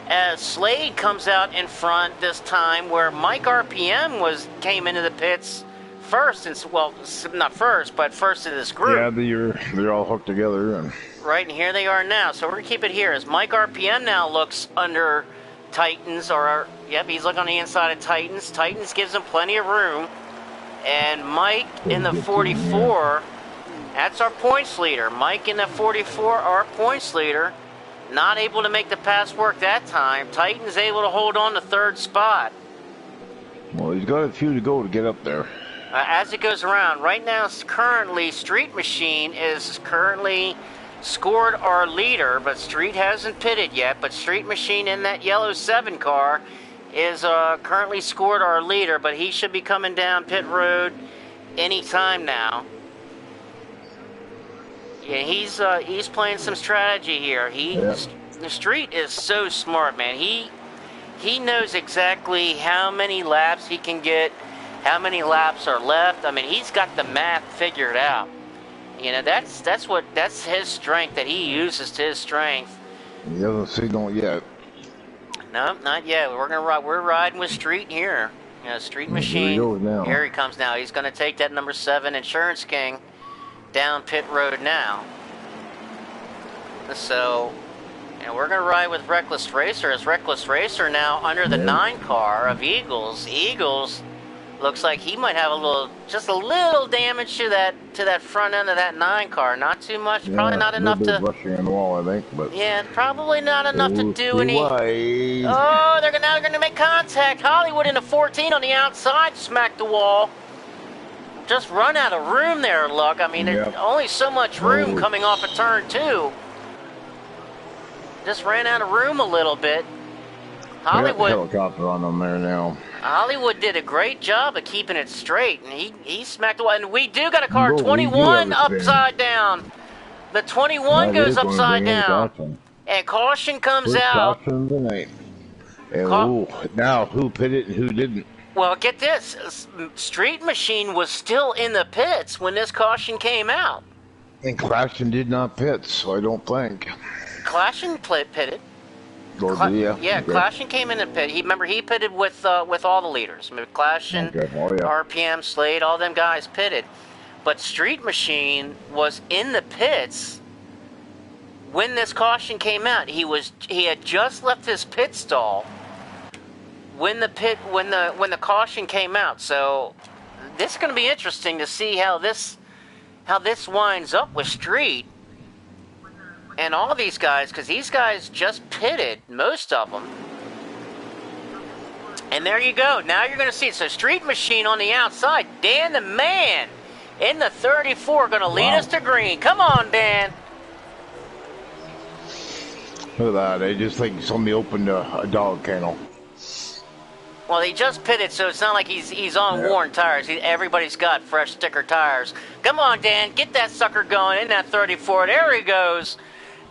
as Slade comes out in front this time, where Mike RPM came into the pits first, and well, not first, but first in this group. Yeah, they're all hooked together. And... Right, and here they are now. So we're gonna keep it here as Mike RPM now looks under Titans, yep, he's looking on the inside of Titans. Titans gives him plenty of room, and Mike in the 44. That's our points leader. Mike in the 44, our points leader. Not able to make the pass work that time. Titans able to hold on to third spot. Well, he's got a few to go to get up there. As it goes around, right now, currently, Street Machine is currently scored our leader, but Street hasn't pitted yet. But Street Machine in that yellow 7 car is currently scored our leader, but he should be coming down pit road any time now. Yeah, he's playing some strategy here. The Street is so smart, man. he knows exactly how many laps he can get, how many laps are left. I mean, he's got the math figured out. You know, that's his strength that he uses to his strength. He hasn't signaled yet. No, not yet. We're riding with Street here. You know, Street Machine. Here he goes now. Here he comes now. He's going to take that number 7 Insurance King down pit road now. So, and we're going to ride with Reckless Racer. As Reckless Racer now under the 9 car of Eagles. Eagles looks like he might have just a little damage to that front end of that 9 car. Not too much. Probably not enough to. Rushing on the wall, I think. But yeah, probably not enough to do any. Wide. Oh, they're now going to make contact. Hollywood in a 14 on the outside, smack the wall. Just run out of room there, Luck. I mean, there's only so much room coming off of turn 2. Just ran out of room a little bit. Hollywood helicopter on them there now. Hollywood did a great job of keeping it straight, and he smacked the wall. And we do got a car 21 upside down. The 21 goes upside down, and caution comes out. Caution tonight. And now who pitted and who didn't? Well, get this: Street Machine was still in the pits when this caution came out. And Caution did not pit, so I don't think. Caution pitted. Yeah, Clashin came in the pit. He pitted with all the leaders. Clashin, RPM, Slade, all them guys pitted. But Street Machine was in the pits when this caution came out. He had just left his pit stall when the caution came out. So this is going to be interesting to see how this winds up with Street. And all these guys, because these guys just pitted, most of them. And there you go. Now you're going to see it. So Street Machine on the outside. Dan the Man in the 34 going to lead us to green. Come on, Dan. Look at that. They just think somebody opened a dog kennel. Well, he just pitted, so it's not like he's on worn tires. Everybody's got fresh sticker tires. Come on, Dan. Get that sucker going in that 34. There he goes.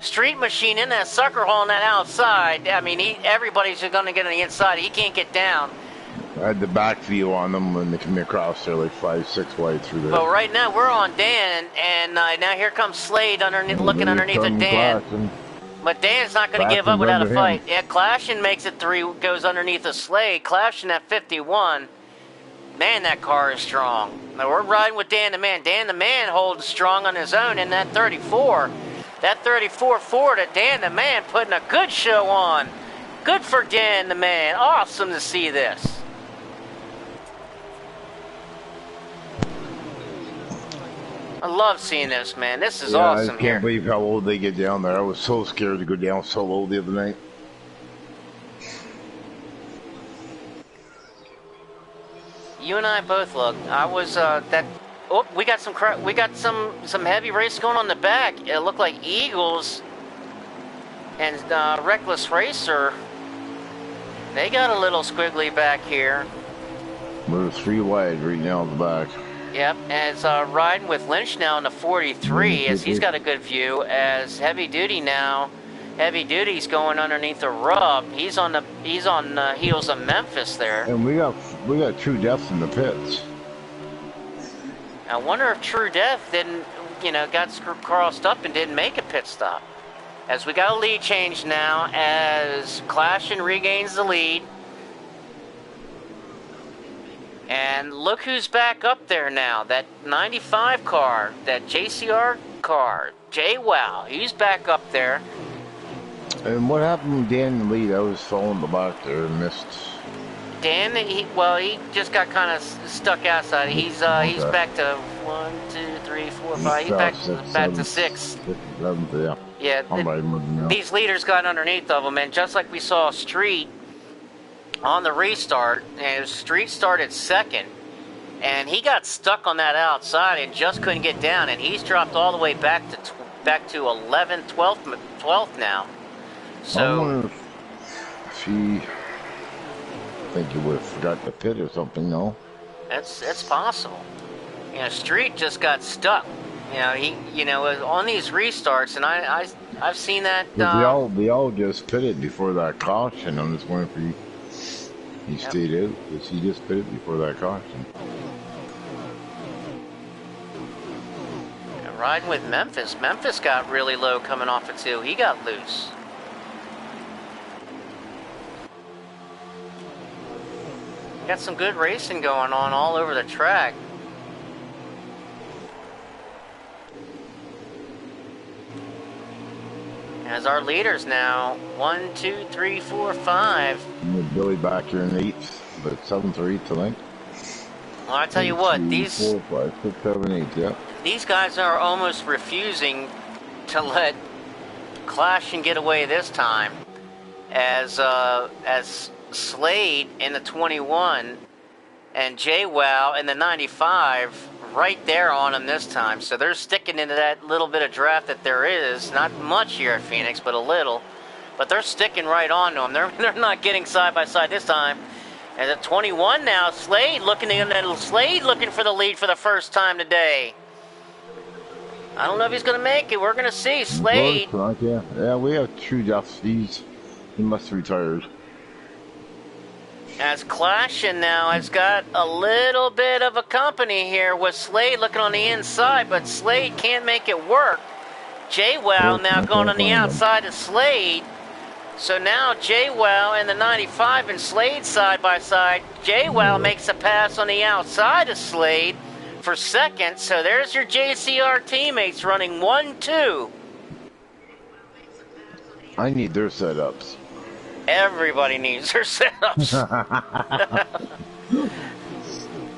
Street Machine in that sucker hole on that outside. I mean, everybody's going to get on the inside. He can't get down. I had the back view on them when they come across there, like 5-6 wide through there. Well, right now we're on Dan, and now here comes Slade looking underneath of Dan. Clashin. But Dan's not going to give up without a fight. Yeah, Clashin makes it 3, goes underneath of Slade. Clashin at 51. Man, that car is strong. Now we're riding with Dan the Man. Dan the Man holds strong on his own in that 34. That 34 Ford at Dan the Man putting a good show on. Good for Dan the Man. Awesome to see this. I love seeing this, man. This is awesome here. I can't believe how old they get down there. I was so scared to go down so low the other night. You and I both look. I was Oh, we got some heavy race going on the back. It looked like Eagles and Reckless Racer. They got a little squiggly back here. We're 3 wide right now at the back. Yep, as riding with Lynch now in the 43, as he's got a good view. As Heavy Duty's going underneath the rub. He's on heels of Memphis there. And we got True Death in the pits. I wonder if True Death got crossed up and didn't make a pit stop. As we got a lead change now, as Clashin regains the lead. And look who's back up there now. That 95 car, that JCR car, J-Wow, he's back up there. And what happened with Dan in the lead? I was following the back there and missed. Dan, he just got kind of stuck outside. He's back to 1, 2, 3, 4, 5. He's back to 6. Yeah. These leaders got underneath of him, and just like we saw Street on the restart, and Street started second, and he got stuck on that outside and just couldn't get down, and he's dropped all the way back to 11th, 12th now. So I wonder if he. I think he would have forgot the pit or something. No, it's possible. Street just got stuck. He on these restarts, and I've seen that. They all just pitted before that caution. I'm just wondering if he He stayed out because he just bit it before that caution. Riding with Memphis. Memphis got really low coming off of 2. He got loose. Got some good racing going on all over the track. As our leaders now, 1, 2, 3, 4, 5. Billy back here in 8th, but 7th or 8th, I think. Well, I tell you what, 2, 4, 5, 6, 7, 8, yeah. These guys are almost refusing to let Clash and get away this time, as Slade in the 21 and JWoww in the 95 right there on them this time. So they're sticking into that little bit of draft that there is. Not much here at Phoenix, but a little. But they're sticking right on to them. They're not getting side by side this time. And at 21 now, Slade looking for the lead for the first time today. I don't know if he's going to make it. We're going to see. Slade. Yeah, we have true deaths. He must have retired. As Clashin now has got a little bit of a company here with Slade looking on the inside, but Slade can't make it work. JWoww now going on the outside of Slade. So now JWoww and the 95 and Slade side by side. JWoww makes a pass on the outside of Slade for second. So there's your JCR teammates running 1-2. I need their setups. Everybody needs their setups.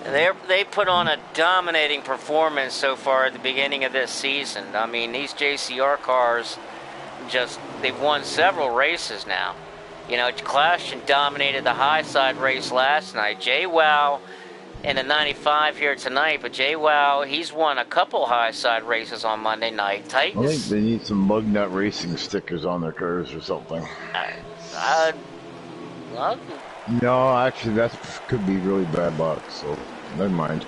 They put on a dominating performance so far at the beginning of this season. I mean, these JCR cars they've won several races now. You know, Clash and dominated the high side race last night. JWoww in the 95 here tonight, but JWoww, he's won a couple high side races on Monday night. Titans. I think they need some mug nut racing stickers on their cars or something. Well, no, actually, that could be really bad luck, so never mind.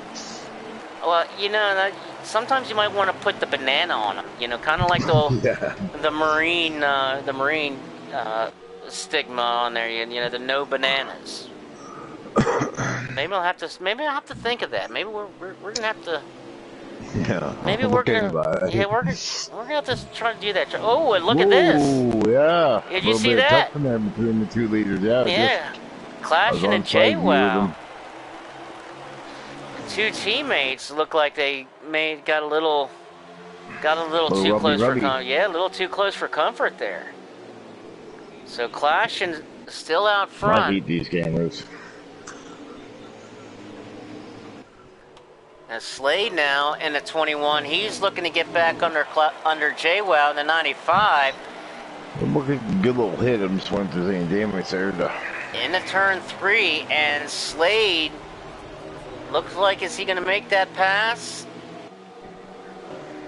Well, you know, sometimes you might want to put the banana on them. You know, kind of like the marine stigma on there. You know, the no bananas. Maybe I'll have to think of that. Maybe we're gonna have to. Yeah. Maybe we're gonna have to try to do that. Oh, and look at this. Oh, yeah. Did you see that? There between the two leaders, yeah. Yeah. Clashing and JWoww. Two teammates look like they got a little too close for comfort. Yeah, a little too close for comfort there. So Clashing still out front. I hate these cameras. And Slade now in the 21, he's looking to get back under JWoww in the 95. Good little hit. I'm just wondering if there's any damage there. In the turn 3, and Slade looks like, is he going to make that pass?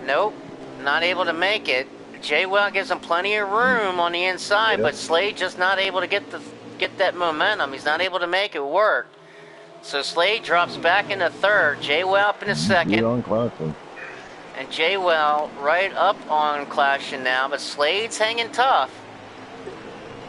Nope, not able to make it. JWoww gives him plenty of room on the inside, but Slade just not able to get that momentum. He's not able to make it work. So Slade drops back into third, JWoww up in the second. And JWoww right up on Clashing now, but Slade's hanging tough.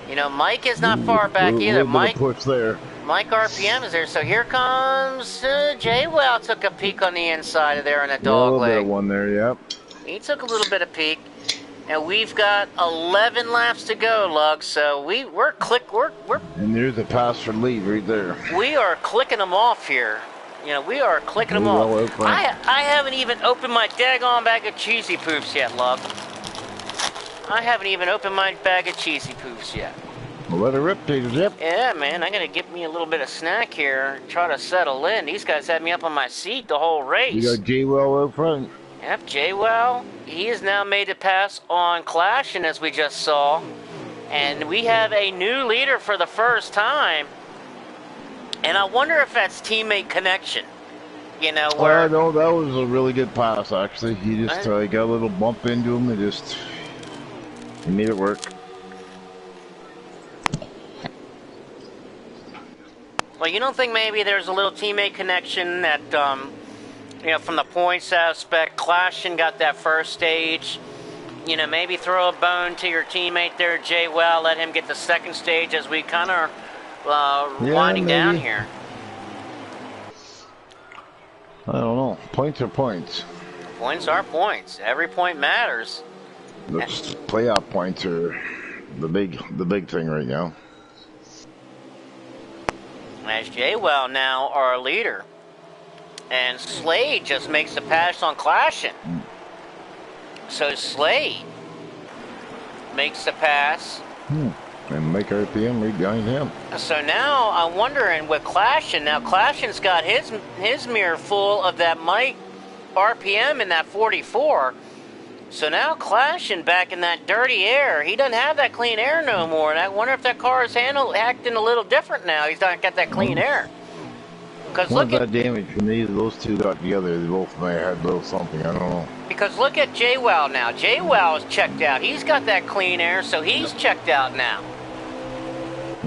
You know, Mike is not far back either. Mike RPM is there. So here comes JWoww. Took a peek on the inside of there in the dog leg. A little bit of one there, yep. He took a little bit of peek. And we've got 11 laps to go, Lug. So we're and there's a pass for lead right there. We are clicking them off here. You know, we are clicking them off. I haven't even opened my daggone bag of cheesy poops yet, Lug. I haven't even opened my bag of cheesy poops yet. Well, let it rip, Zip. Yeah, man, I gotta get me a little bit of snack here. Try to settle in. These guys had me up on my seat the whole race. You got JWoww out front. Yep, JWoww. He has now made a pass on Clashing, as we just saw. And we have a new leader for the first time. And I wonder if that's teammate connection. You know, where... no, that was a really good pass, actually. He just got a little bump into him and he made it work. Well, you don't think maybe there's a little teammate connection that, you know, from the points aspect, Clashing got that first stage. You know, maybe throw a bone to your teammate there, JWoww, let him get the second stage as we kind of Yeah, winding down maybe. here. I don't know. Points are points. Points are points. Every point matters. The playoff points are the big thing right now. As Jaywell now our leader. And Slade just makes the pass on Clashing. So Slade makes the pass. And Mike RPM right behind him. So now I'm wondering with Clashing. Now Clashing's got his mirror full of that Mike RPM in that 44. So now Clashing back in that dirty air. He doesn't have that clean air no more. And I wonder if that car is acting a little different now. He's not got that clean air. Because look at that damage from those two got together. They both may have had a little something. I don't know. Because look at Jaywell now. Jaywell is checked out. He's got that clean air, so he's checked out now.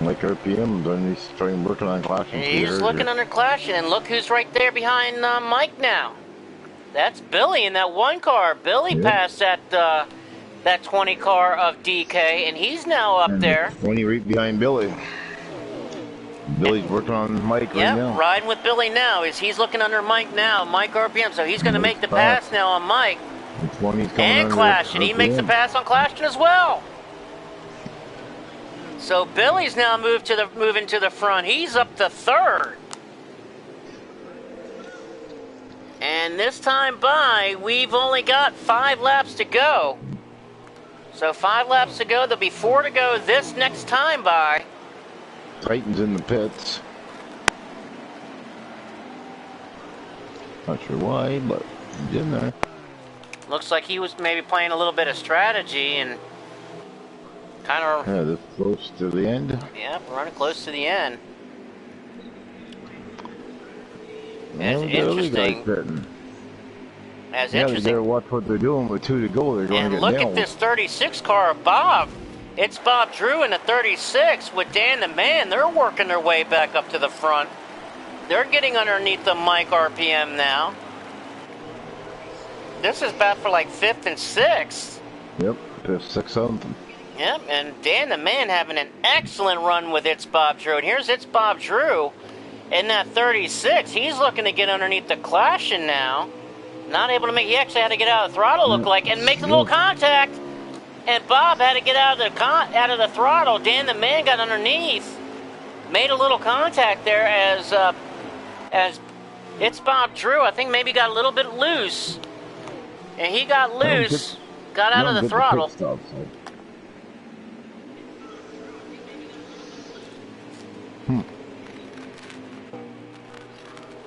Like RPM, then he's trying working on Clashing. He's looking under Clashing, and look who's right there behind Mike now. That's Billy in that one car. Billy passed that 20 car of DK, and he's now up there. 20 right behind Billy. Billy's working on Mike right now. Riding with Billy now. He's looking under Mike now, Mike RPM, so he's going to make the pass now on Mike. And Clashing. He makes the pass on Clashing as well. So Billy's now moving to the front. He's up to third. And this time by, we've only got 5 laps to go. So 5 laps to go. There'll be 4 to go this next time by. Titans in the pits. Not sure why, but he's in there. Looks like he was maybe playing a little bit of strategy and kind of... Yeah, this close to the end. Yeah, we're running close to the end. That's interesting. That's They interesting. better watch what they're doing with 2 to go. They're going to get look nailed. At this 36 car of Bob. It's Bob Drew in the 36 with Dan the Man. They're working their way back up to the front. They're getting underneath the Mike RPM now. This is bad for like 5th and 6th. Yep, 5th, 6th, 7th. Yep, and Dan the Man having an excellent run with It's Bob Drew. And here's It's Bob Drew in that 36. He's looking to get underneath the Clashing now. Not able to make... He actually had to get out of the throttle, look like, and make a little contact. And Bob had to get out of the throttle. Dan the Man got underneath. Made a little contact there as It's Bob Drew, I think maybe got a little bit loose. And he got loose, got out of the throttle.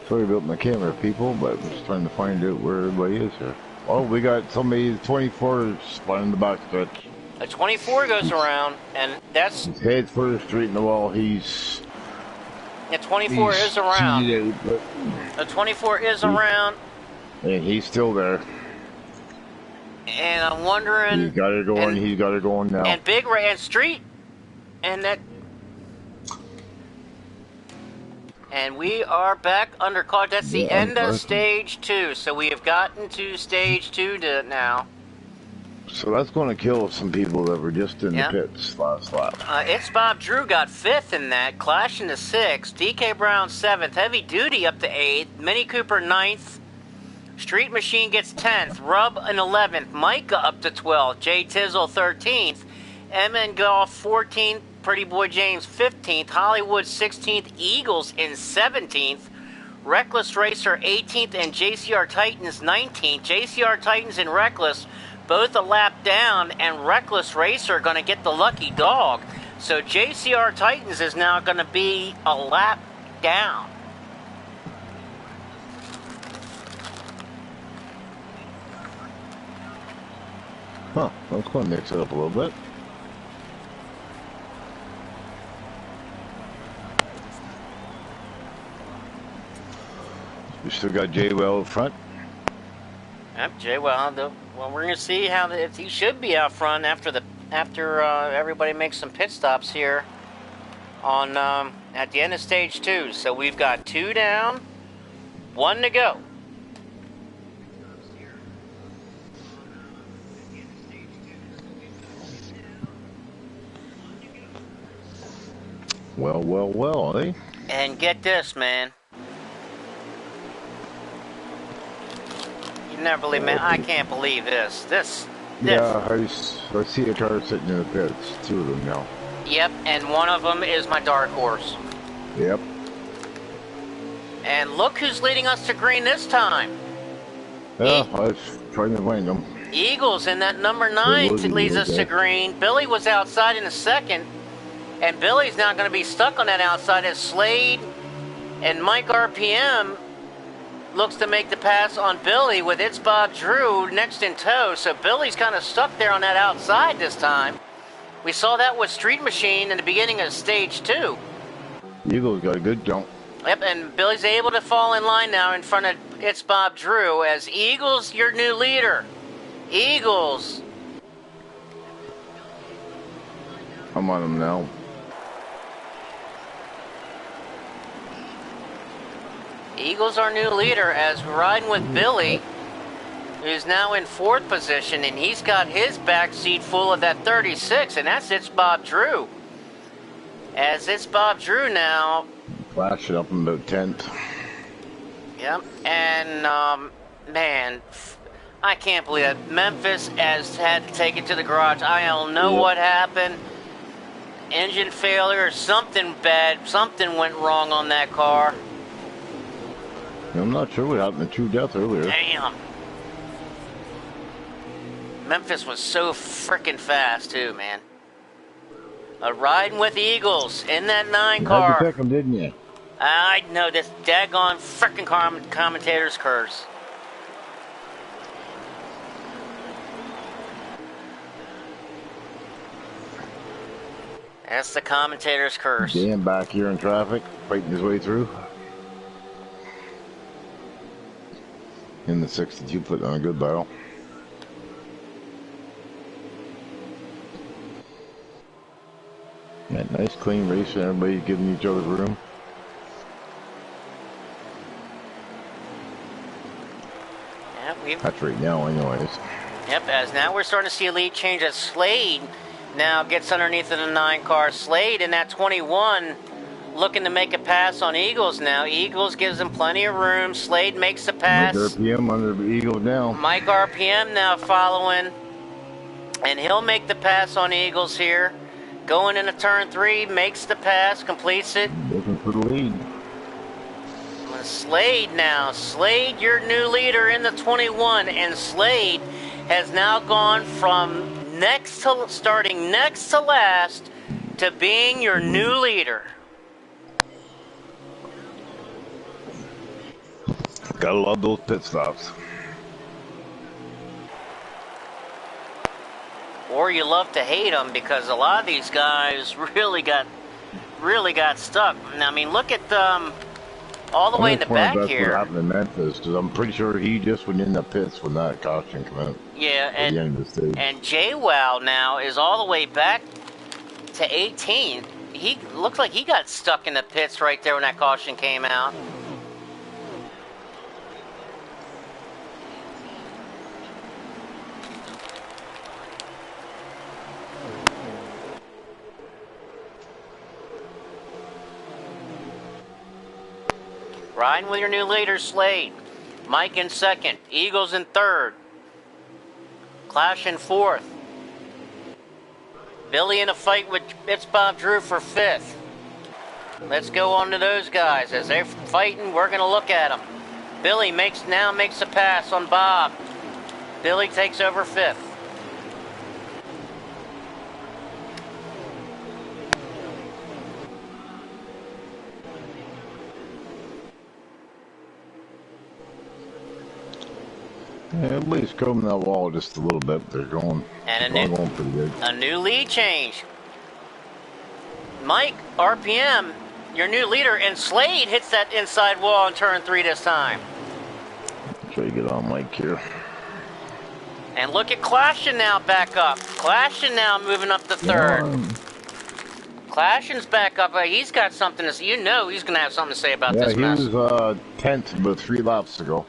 Sorry about my camera, people, but I'm just trying to find out where everybody is here. Oh, we got somebody, 24 spot in the back stretch. A 24 goes around, and that's... His head's further straight in the wall. He's... The 24 is around. Out, the 24 is around. And he's still there. And I'm wondering... He's got it going, he's got it going now. And Big Ray and Street, and that... And we are back under car. That's the end of stage 2. So we have gotten to stage 2 now. So that's going to kill some people that were just in the pits last lap. It's Bob Drew got 5th in that. Clash into 6th. DK Brown 7th. Heavy Duty up to 8th. Mini Cooper 9th. Street Machine gets 10th. Rub in 11th. Micah up to 12th. Jay Tizzle 13th. MN Golf 14th. Pretty Boy James 15th, Hollywood 16th, Eagles in 17th, Reckless Racer 18th, and JCR Titans 19th. JCR Titans and Reckless both a lap down, and Reckless Racer going to get the lucky dog. So JCR Titans is now going to be a lap down. Huh, that's going to mix it up a little bit. We still got Jaywell up front. Yep, Jaywell. Well, we're going to see how he should be out front after everybody makes some pit stops here on at the end of stage 2. So we've got 2 down, 1 to go. Well, well, well, eh? And get this, man. You never believe, man. I can't believe this. This. Yeah, I see a car sitting in the pits. Two of them now. Yep, and one of them is my dark horse. Yep. And look who's leading us to green this time. Yeah, I was trying to find them. Eagles in that number 9 leads us to green. Billy was outside in a second, and Billy's now going to be stuck on that outside as Slade and Mike RPM looks to make the pass on Billy with It's Bob Drew next in tow. So Billy's kind of stuck there on that outside this time. We saw that with Street Machine in the beginning of stage 2. Eagles got a good jump. Yep, and Billy's able to fall in line now in front of It's Bob Drew as Eagles, your new leader. Eagles. I'm on them now. Eagles, our new leader, as we're riding with Billy, who's now in 4th position, and he's got his back seat full of that 36, and that's It's Bob Drew. As It's Bob Drew now. Flash it up in about 10th. Yep, and, man, I can't believe that. Memphis has had to take it to the garage. I don't know what happened. Engine failure, something bad, something went wrong on that car. I'm not sure what happened to True Death earlier. Damn. Memphis was so freaking fast, too, man. Riding with the Eagles in that 9 car. You had to pick them, didn't you? I know this daggone freaking commentator's curse. That's the commentator's curse. Dan back here in traffic, fighting his way through. In the 62, putting on a good battle. Yeah, nice clean race, and everybody giving each other room. Yep, that's right now, anyways. Yep, as now we're starting to see a lead change as Slade now gets underneath of the 9 car. Slade in that 21 looking to make a pass on Eagles now. Eagles gives him plenty of room. Slade makes the pass. Mike RPM under the Eagles now. Mike RPM now following. And he'll make the pass on Eagles here. Going into turn 3, makes the pass, completes it. Looking for the lead. Slade now. Slade, your new leader in the 21. And Slade has now gone from starting next to last to being your new leader. Gotta love those pit stops. Or you love to hate them because a lot of these guys really got stuck. I mean, look at all the way in the back here. What happened in Memphis? Because I'm pretty sure he just went in the pits when that caution came out. Yeah, at the end of the stage. And JWoww now is all the way back to 18. He looks like he got stuck in the pits right there when that caution came out. Riding with your new leader, Slade. Mike in 2nd. Eagles in 3rd. Clash in 4th. Billy in a fight with It's Bob Drew for 5th. Let's go on to those guys. As they're fighting, we're going to look at them. Billy now makes a pass on Bob. Billy takes over 5th. Yeah, everybody's combing that wall just a little bit. They're going, going pretty good. A new lead change. Mike, RPM, your new leader, and Slade hits that inside wall in turn 3 this time. Try to get on Mike here. And look at Clashin now back up. Clashin now moving up to 3rd. Clashin's back up. He's got something to say. You know he's going to have something to say about this mess. Yeah, he was 10th but 3 laps ago.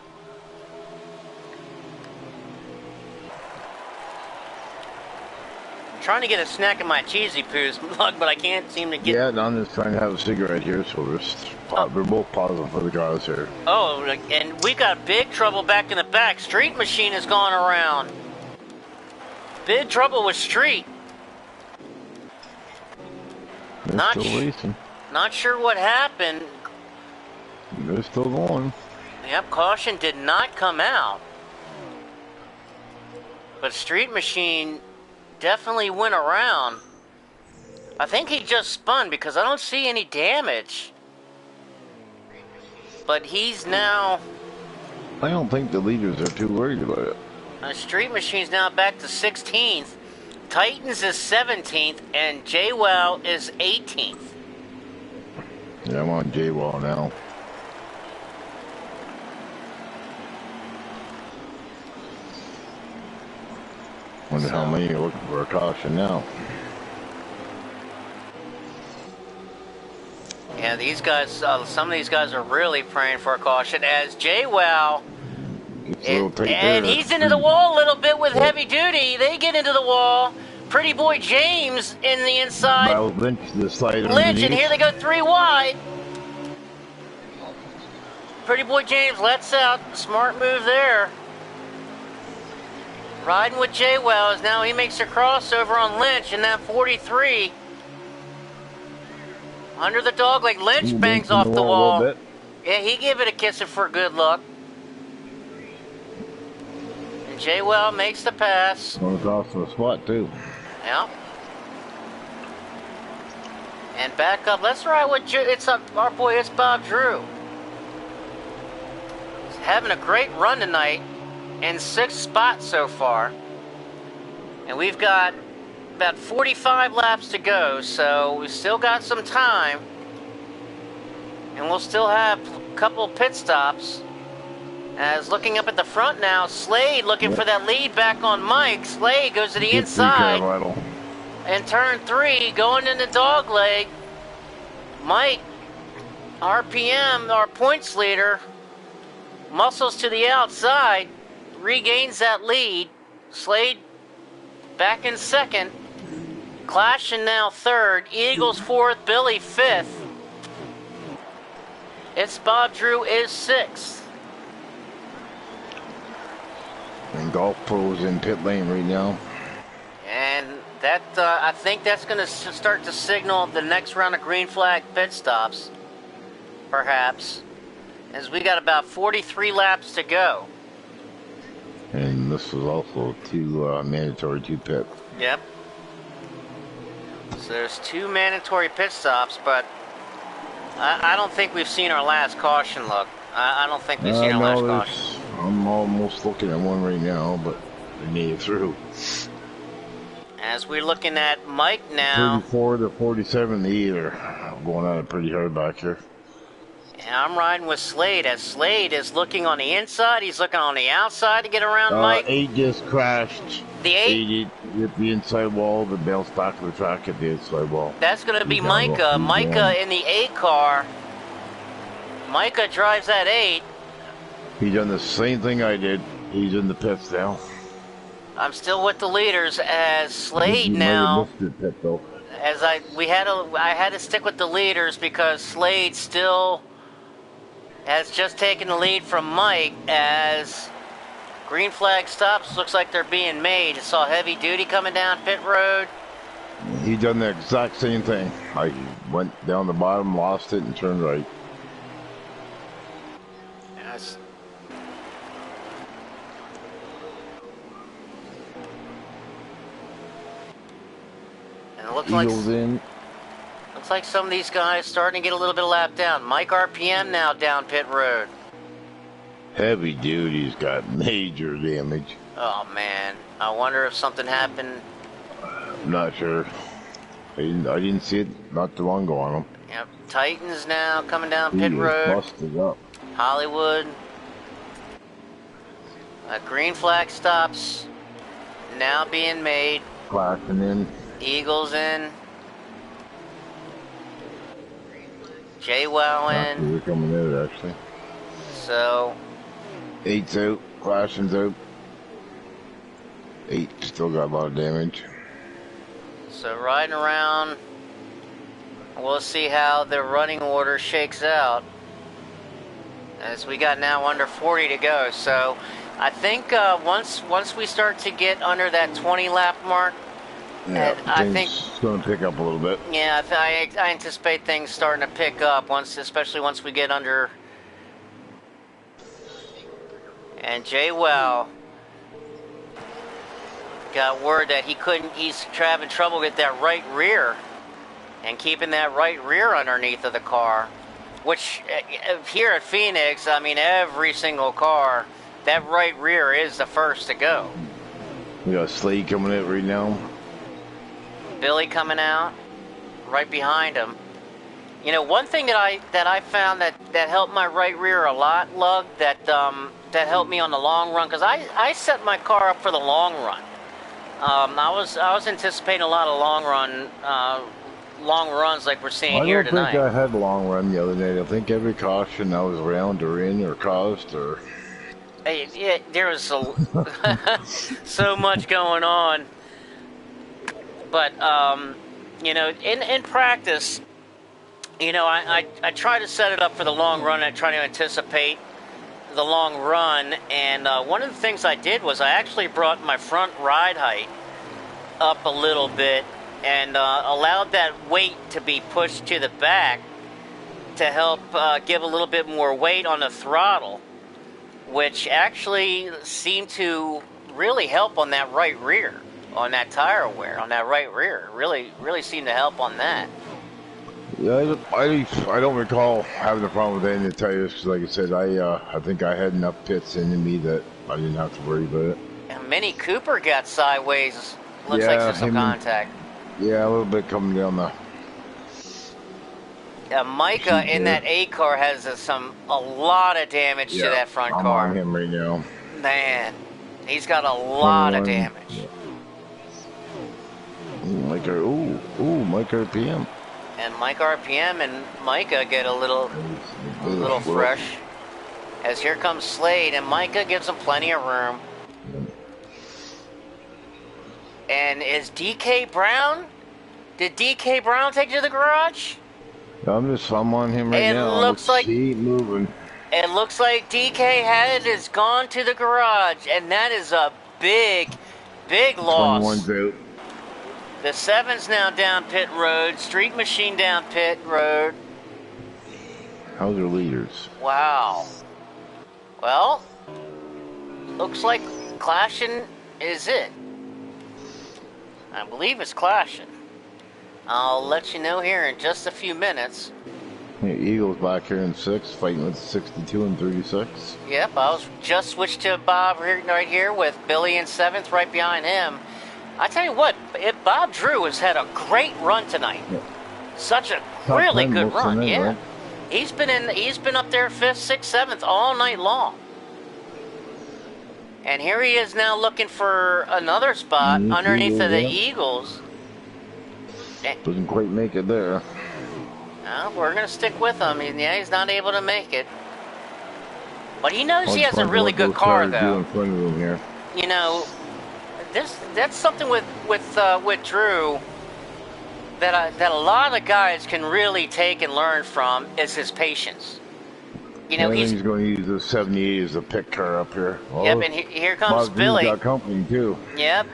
trying to get a snack in my cheesy poos, but I can't seem to get... Yeah, and I'm just trying to have a cigarette here, so we're both pausing for the guys here. Oh, and we got big trouble back in the back. Street Machine has gone around. Big trouble with Street. They're still racing. Not sure what happened. They're still going. Yep, caution did not come out. But Street Machine definitely went around. I think he just spun because I don't see any damage. But he's now... I don't think the leaders are too worried about it. Street Machine's now back to 16th. Titans is 17th, and JWoww is 18th. Yeah, I'm on JWoww now. Wonder how many are looking for a caution now. Yeah, these guys, some of these guys are really praying for a caution as JWoww... And he's into the wall a little bit with heavy duty. They get into the wall. Pretty Boy James in the inside. Lynch, the slide Lynch, and here they go 3 wide. Pretty Boy James lets out. Smart move there. Riding with JWoww as now he makes a crossover on Lynch in that 43. Under the dog leg, Lynch bangs off the wall. Yeah, he gave it a kiss for good luck. JWoww makes the pass. Goes off to a spot too. Yeah. And back up. Let's ride with our boy. It's Bob Drew. He's having a great run tonight in 6th spot so far, and we've got about 45 laps to go. So we still got some time, and we'll still have a couple pit stops. As looking up at the front now, Slade looking for that lead back on Mike. Slade goes to the inside. And turn 3, going into dog leg. Mike, RPM, our points leader, muscles to the outside, regains that lead. Slade back in 2nd. Clashing now 3rd. Eagles 4th, Billy 5th. It's Bob Drew is 6th. And Golf Pro's in pit lane right now. And that, I think that's going to start to signal the next round of green flag pit stops, perhaps, as we got about 43 laps to go. And this was also 2 mandatory 2 pit. Yep. So there's 2 mandatory pit stops, but I don't think we've seen our last caution look. I don't think we've seen our last caution. I'm almost looking at one right now, but they made it through. As we're looking at Mike now. 34 to 47 either. Going at it pretty hard back here. And I'm riding with Slade, as Slade is looking on the inside. He's looking on the outside to get around Mike. 8 just crashed. The 8 hit the inside wall, but bounced back to the track at the inside wall. That's going to be Micah. Micah in the 8 car. Micah drives that 8. He done the same thing I did. He's in the pits now. I'm still with the leaders as Slade now. Pit, though. As I had to stick with the leaders because Slade still has just taken the lead from Mike as green flag stops. Looks like they're being made. I saw heavy duty coming down pit road. He done the exact same thing. I went down the bottom, lost it, and turned right. Yes. And it looks like some of these guys starting to get a little bit of lap down. Mike RPM now down pit road. Heavy duty's got major damage. Oh man, I wonder if something happened. I'm not sure. I didn't see it not too long ago on him. Yep, Titans now coming down pit road. Busted up. Hollywood. Green flag stops now being made. Clashing in. Eagles in. JWoww in. We're coming in actually. So 8's out. Clashing's out. 8 still got a lot of damage. So riding around, we'll see how the running order shakes out. As we got now under 40 to go, so I think once we start to get under that 20 lap mark, Yeah, I think it's going to pick up a little bit. Yeah, I anticipate things starting to pick up especially once we get under. And Jay Well got word that he's having trouble with that right rear and keeping that right rear underneath of the car, which here at Phoenix, I mean, every single car, that right rear is the first to go. We got Slade coming in right now. Billy coming out right behind him. You know, one thing that I found that helped my right rear a lot, Lug, that helped me on the long run, because I set my car up for the long run. I was anticipating a lot of long runs like we're seeing here tonight. I don't think I had a long run the other night. I think every caution I was around or in or caused or. Hey, there was so much going on, but you know, in practice, you know, I try to set it up for the long run. I try to anticipate the long run, and one of the things I did was I actually brought my front ride height up a little bit and allowed that weight to be pushed to the back to help give a little bit more weight on the throttle, which actually seemed to really help on that right rear, on that tire wear, on that right rear. Really seemed to help on that. Yeah, I don't recall having a problem with any of the tires, 'cause like I said, I think I had enough pits into me that I didn't have to worry about it. And Mini Cooper got sideways. Looks like there's some contact. Yeah, a little bit coming down the. Micah in that A car has a lot of damage to that front car. I'm on him right now. Man, he's got a lot of damage. Yeah. Mike RPM. And Mike RPM and Micah get a little fresh. As here comes Slade, and Micah gives him plenty of room. And is DK Brown? Did DK Brown take you to the garage? I'm on him right now. It looks like keep moving. It looks like DK has gone to the garage, and that is a big loss. 21's out. The 7's now down pit road. Street Machine down pit road. How's your leaders? Wow. Well, looks like clashing is it. I believe it's clashing. I'll let you know here in just a few minutes. Yeah, Eagles back here in 6th, fighting with 62 and 36. Yep, I was just switched to Bob right here with Billy in 7th right behind him. I tell you what, Bob Drew has had a great run tonight. Yeah. Such a really good run, yeah. Right? He's been up there 5th, 6th, 7th all night long. And here he is now looking for another spot underneath of the Eagles. Doesn't quite make it there. No, we're going to stick with him. He's not able to make it. But he knows he has a really good car, though. In front of him here. You know, that's something with Drew that a lot of guys can really take and learn from is his patience. You know, he's going to use the 78 as a pick car up here. Oh, yep, and here comes Billy. Got company too. Yep,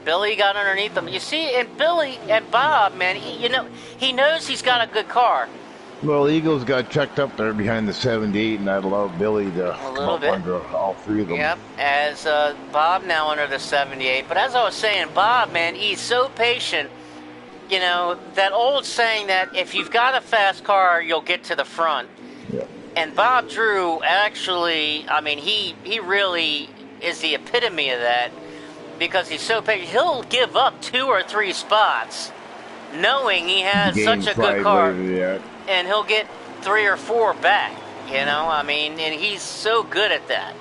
Billy got underneath him. You see, and Billy and Bob, man, he knows he's got a good car. Well, Eagles got checked up there behind the 78, and that allowed Billy to come up under all three of them. Yep, as Bob now under the 78. But as I was saying, Bob, man, he's so patient. You know, that old saying that if you've got a fast car, you'll get to the front. Yeah. And Bob Drew actually, I mean, he really is the epitome of that because he's so patient. He'll give up 2 or 3 spots knowing he has such a good car, and he'll get 3 or 4 back, you know? I mean, and he's so good at that.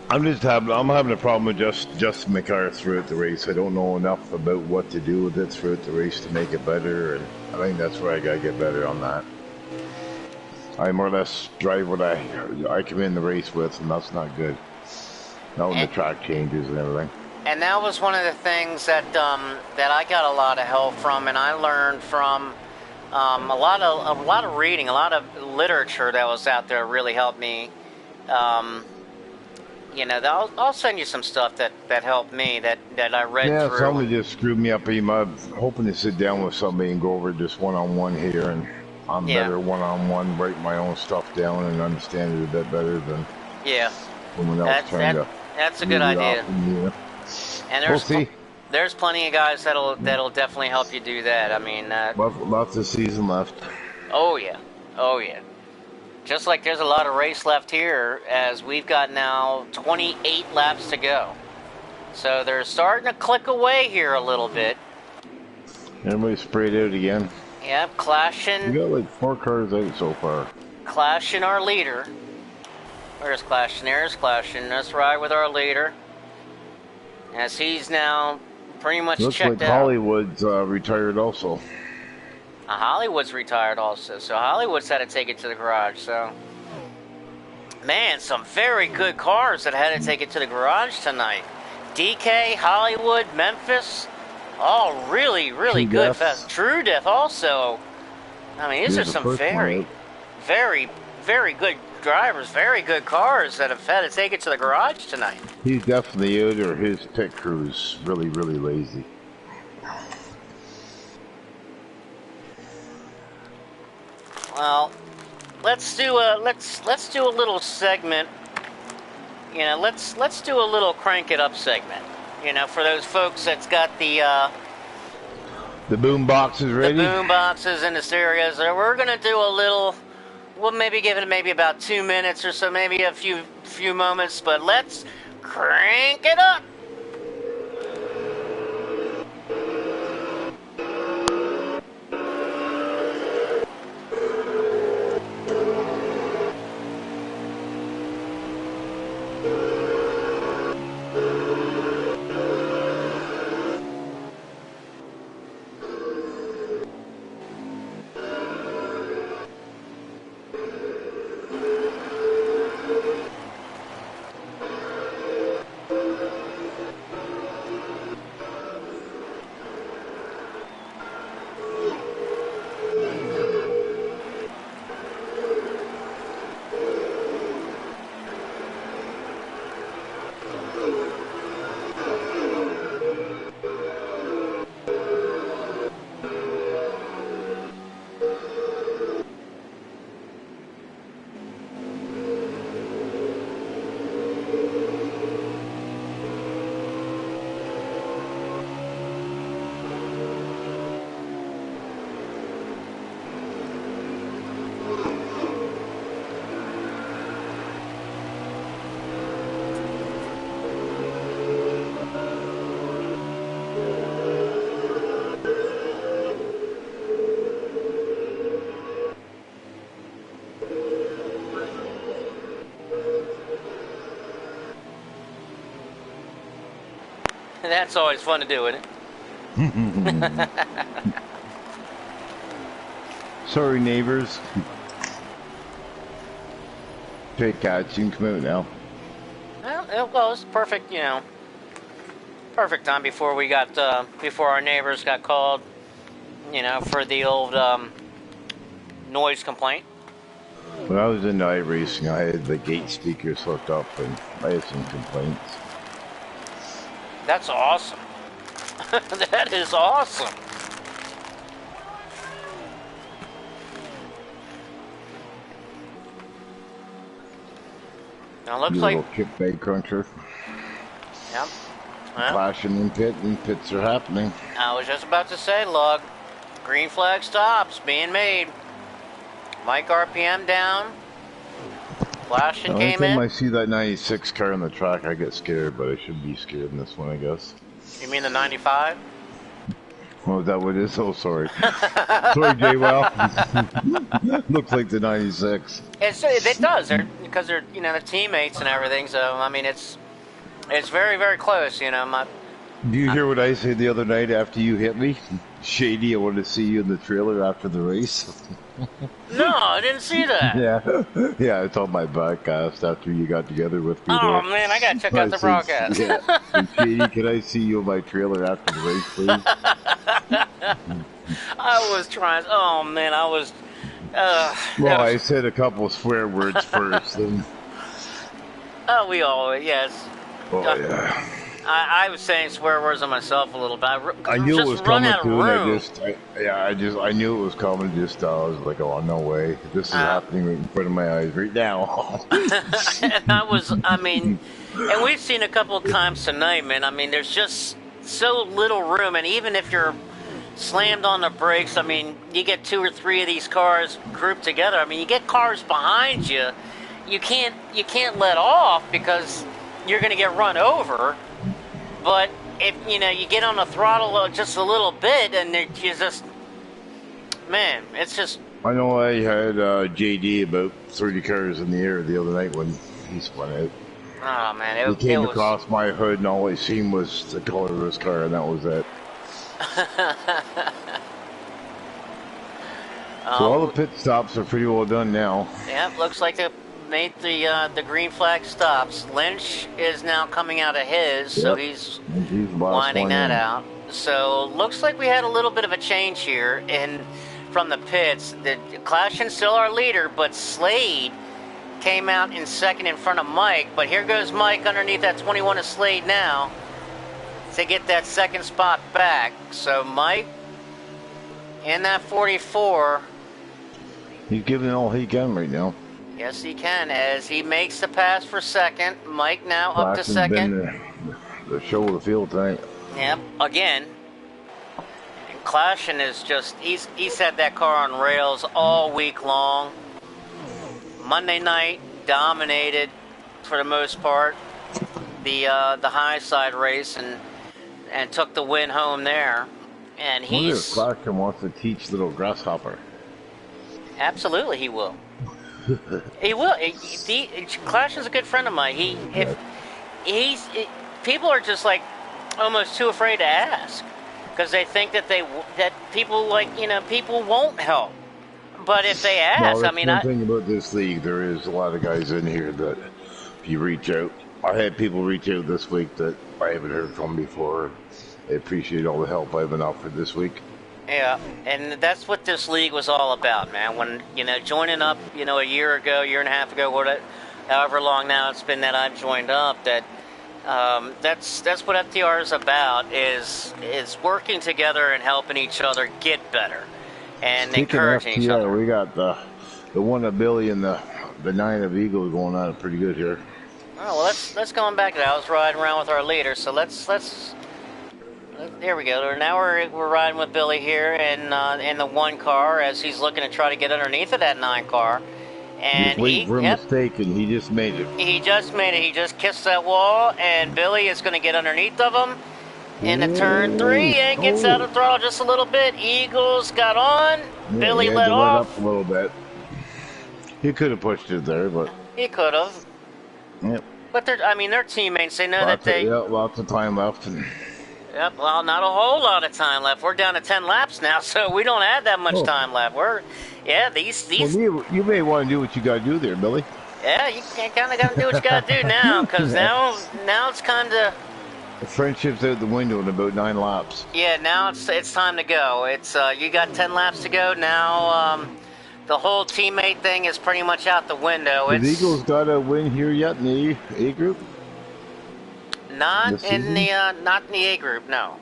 I'm having a problem with just my car throughout the race. I don't know enough about what to do with it throughout the race to make it better, and I think that's where I gotta get better on that. I more or less drive what I come in the race with, and that's not good. Not when the track changes and everything. And that was one of the things that that I got a lot of help from, and I learned from a lot of reading, a lot of literature that was out there really helped me. You know, I'll send you some stuff that helped me that I read Yeah, through. somebody just screwed me up. I'm hoping to sit down with somebody and go over just one-on-one here, and I'm better one-on-one, write my own stuff down and understand it a bit better than someone else trying to That's a good read it idea. off in here. And We'll see. There's plenty of guys that'll definitely help you do that. I mean, Lots of season left. oh yeah, oh yeah. Just like there's a lot of race left here, as we've got now 28 laps to go. So they're starting to click away here a little bit. Everybody sprayed out again. Yep, clashing. We got like 4 cars out so far. Clashing our leader. Where's clashing? There's clashing. Let's ride with our leader. As he's now pretty much Looks checked like out. Hollywood's retired also. Hollywood's retired also, so Hollywood's had to take it to the garage. So, man, some very good cars that had to take it to the garage tonight. DK, Hollywood, Memphis, all really good. True Death also. I mean, these are some very good drivers, very good cars that have had to take it to the garage tonight. He's definitely out, or his pit crew's really lazy. Well, let's do a little segment. You know, let's do a little crank it up segment. You know, for those folks that's got the boom boxes ready. The boom boxes and the stereos. So we're gonna do a little. We'll maybe give it maybe about 2 minutes or so, maybe a few moments. But let's crank it up. That's always fun to do, isn't it? Sorry, neighbors. Okay, cats, you can come out now. Well, it's perfect, you know. Perfect time before we got, before our neighbors got called, you know, for the old noise complaint. When I was into iRacing, I had the gate speakers hooked up, and I had some complaints. That's awesome. That is awesome. Now it looks Your like little chip bag cruncher. Yep. Well, Flashing in pit, and pits are happening. I was just about to say, log. Green flag stops being made. Mic RPM down. Flashing Every came time in. I see that 96 car on the track, I get scared, but I shouldn't be scared in this one, I guess. You mean the 95? Oh, is that what it is? Oh, sorry. Sorry, Jay. Well, looks like the 96. It does. Because they're you know, the teammates and everything. So I mean, it's very close. You know, Do you hear what I said the other night after you hit me? Shady, I wanted to see you in the trailer after the race. No, I didn't see that. Yeah, yeah, it's on my podcast after you got together with me Oh there. man, I gotta check I out the said, broadcast. yeah, I said, Shady, can I see you in my trailer after the race, please? I was trying. Oh man, I was. That Well, I was. said a couple of swear words first, and Oh, we all yes. oh Uh, yeah, I was saying swear words on myself a little bit I because I'm knew it just was run coming out of too, and room. I knew it was coming. Just I was like, oh no way, this is Uh, happening right in front of my eyes right now. and I was. I mean, and we've seen a couple of times tonight, man. I mean, there's just so little room, and even if you're slammed on the brakes, I mean, you get 2 or 3 of these cars grouped together. I mean, you get cars behind you. You can't let off because you're going to get run over. But if you get on the throttle just a little bit, and you just, man, it's just, I know I had JD about 30 cars in the air the other night when he spun out. oh man, He it came was. across my hood, and all I seen was the color of his car, and that was it. So all the pit stops are pretty well done now. Yeah, looks like they made the green flag stops. Lynch is now coming out of his, so Yep. he's And he's the last winding one that in. out. So looks like we had a little bit of a change here from the pits. The Clashin's still our leader, but Slade came out in second in front of Mike. But here goes Mike underneath that 21 of Slade now to get that second spot back. So Mike in that 44. He's giving all he can right now. Yes, he can, as he makes the pass for second. Mike now up to Claston's second. been the show of the field tonight. Yep, again. And Clashin is just, he's had that car on rails all week long. Monday night, dominated for the most part the high side race and took the win home there. And I wonder if he's, Claston wants to teach little Grasshopper. absolutely he will. He will. Clashin's a good friend of mine. People are just like almost too afraid to ask because they think that people won't help. But if they ask, Well, that's one thing about this league. There is a lot of guys in here that if you reach out, I had people reach out this week that I haven't heard from before. I appreciate all the help I've been offered this week. yeah, and that's what this league was all about, man. When joining up, a year and a half ago, however long now it's been that I've joined up, that's what FTR is about, is working together and helping each other get better and Speaking encouraging of each FTR, other. we got the one of Billy and the 9 of Eagle going on pretty good here. Oh well, let's go on back to that. I was riding around with our leader, so let's there we go. Now we're riding with Billy here in the 1 car as he's looking to try to get underneath of that 9 car. And Just waiting for a mistake, and he just made it. He just made it. He just kissed that wall, and Billy is going to get underneath of him in the turn 3 and gets out of throttle just a little bit. Eagles got on. Yeah, Billy he had let to off. up a little bit. He could have pushed it there, but He could have. yep. But their teammates, they know that Lots of time left. And Yep, well, not a whole lot of time left. We're down to 10 laps now, so we don't have that much time left. These. Well, you may want to do what you got to do there, Billy. Yeah, you kind of got to do what you got to do now, because now it's kind of. The friendship's out the window in about 9 laps. Yeah, now it's time to go. It's you got 10 laps to go now. The whole teammate thing is pretty much out the window. Has Eagles got a win here yet in the A group? Not in the A group, no.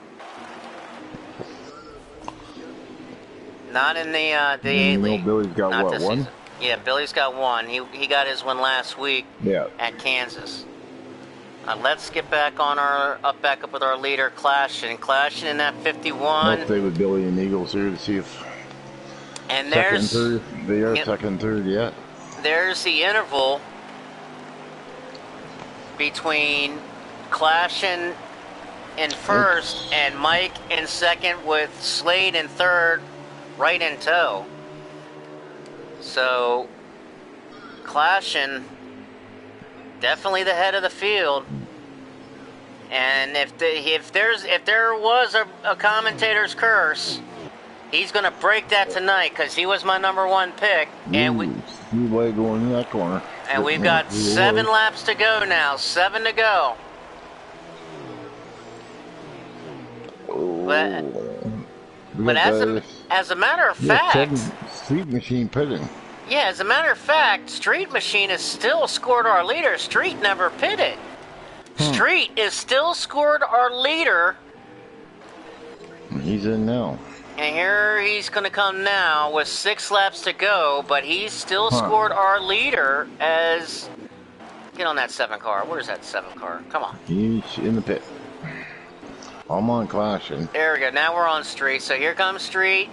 Not in the A league. Billy's got Not what, this 1? season. Yeah, Billy's got 1. He got his one last week. Yeah. At Kansas. Let's get back on back up with our leader, clashing in that 51. I'll stay with Billy and Eagles here to see if And second, there's third. They are second, third yet. there's the interval between Clashing in first and Mike in second, with Slade in third, right in tow. So Clashing definitely the head of the field. And if there was a commentator's curse, He's going to break that tonight because he was my #1 pick, and Ooh, speedway going in that corner. we've got 7 laps to go now. 7 to go. But as a matter of fact, Street Machine pitting. yeah, as a matter of fact, Street Machine is still scored our leader. Street never pitted. Street is still scored our leader. He's in now. And here he's going to come now with 6 laps to go, but he's still scored our leader as... Get on that 7 car. Where's that 7 car? Come on. He's in the pit. I'm on Clashing. There we go. Now we're on Street. So here comes Street.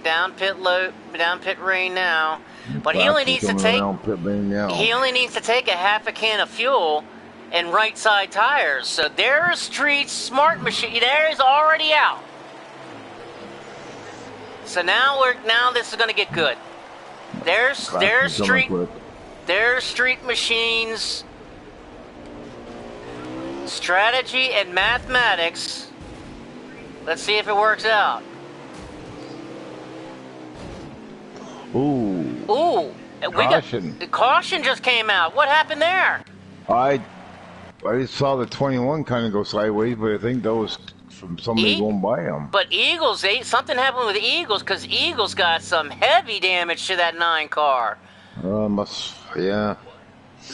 Down pit lane now. But he only needs to take... He only needs to take a half a can of fuel and right side tires. So there's Street's smart machine. There's already out. So now this is going to get good. There's Street Machine's strategy and mathematics. Let's see if it works out. Ooh. Caution. Caution just came out. What happened there? I just saw the 21 kind of go sideways, but I think that was from somebody going by him. But Eagles, something happened with Eagles because Eagles got some heavy damage to that 9 car. Yeah.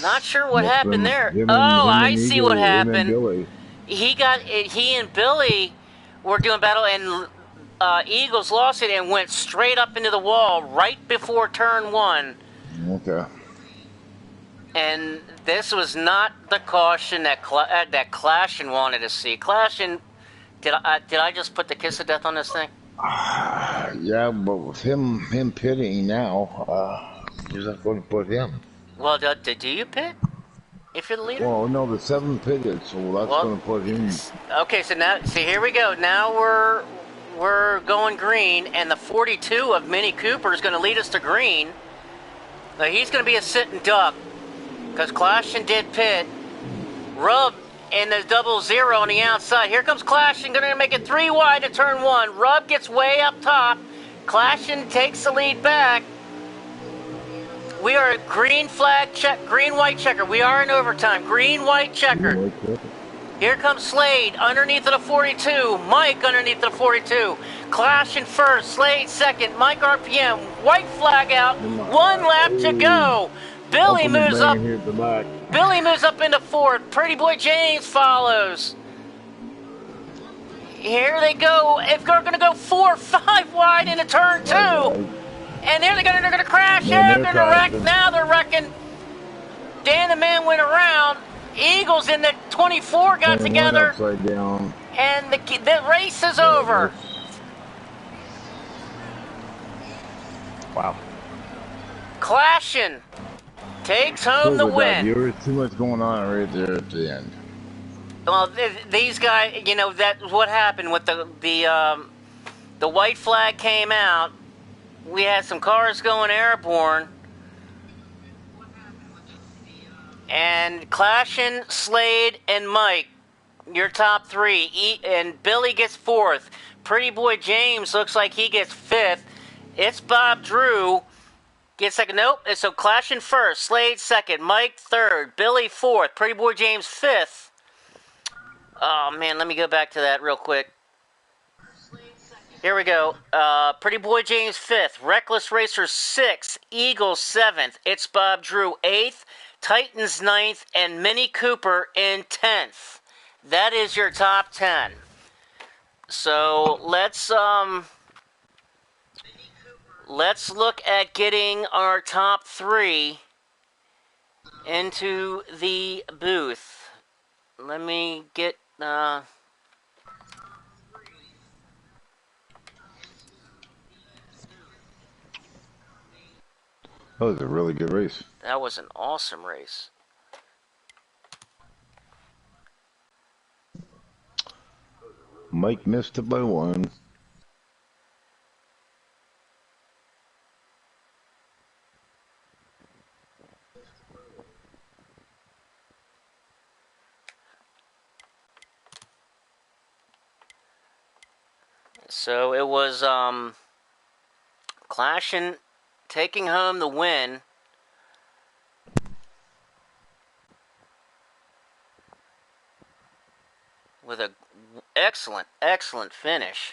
Not sure what happened there. I see what happened. He and Billy were doing battle, and Eagles lost it and went straight up into the wall right before turn 1. Okay. And this was not the caution that Clashin wanted to see. Clashin, did I just put the kiss of death on this thing? Yeah, but with him pitting now, you're not going to put him. Well, do you pit if you're the leader? Well, no, the 7 pitted, so that's going to put him. Okay, so now, see, here we go. Now we're going green, and the 42 of Mini Cooper is going to lead us to green. Now he's going to be a sitting duck because Clashin did pit. Rub in the 00 on the outside. Here comes Clashin, going to make it 3 wide to turn 1. Rub gets way up top. Clashin takes the lead back. We are green flag check, green white checker. We are in overtime. Green white checker. Here comes Slade underneath of the 42. Mike underneath of the 42. Clashin first. Slade second. Mike RPM. White flag out. 1 lap to go. Billy moves up. Billy moves up into 4th. Pretty Boy James follows. Here they go. If they're going to go 4, 5 wide into turn 2. And they're going to crash. They're going to wreck. Now they're wrecking. Dan the Man went around. Eagles in the 24 got together. Upside down. And the race is over. Wow. Clashin takes home the win. There was too much going on right there at the end. Well, these guys, you know, that's what happened with the white flag came out. We had some cars going airborne. And Clashin, Slade, and Mike, your top 3. And Billy gets 4th. Pretty Boy James looks like he gets 5th. It's Bob Drew gets 2nd. Nope. So Clashin first, Slade 2nd, Mike 3rd, Billy 4th, Pretty Boy James 5th. Oh, man, let me go back to that real quick. Here we go. Pretty Boy James 5th, Reckless Racer 6th, Eagles 7th, It's Bob Drew 8th, Titans 9th, and Mini Cooper in 10th. That is your top 10. So let's look at getting our top 3 into the booth. Let me get that was a really good race. That was an awesome race. Mike missed it by 1. So it was Clashing taking home the win. With a excellent finish.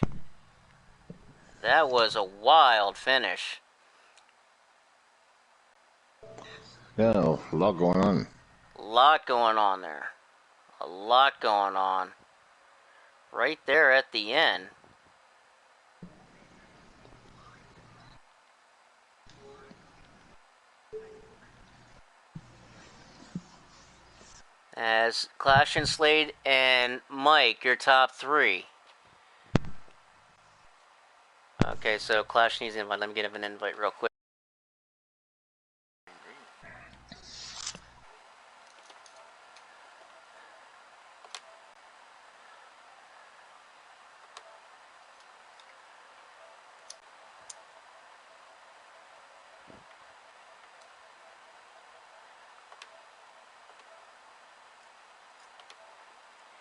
That was a wild finish. Yeah, a lot going on. A lot going on there. A lot going on. Right there at the end. As Clash and Slade and Mike, your top three. Okay, so Clash needs an invite. Let me get him an invite real quick.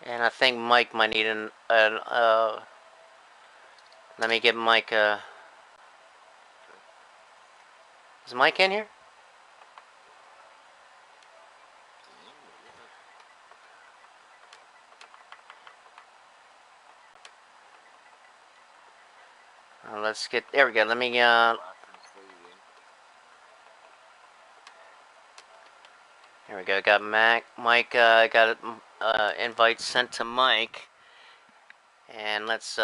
And I think Mike might need let me get Mike, is Mike in here? Let's get, there we go, let me, there we go, got Mike, got invite sent to Mike. And let's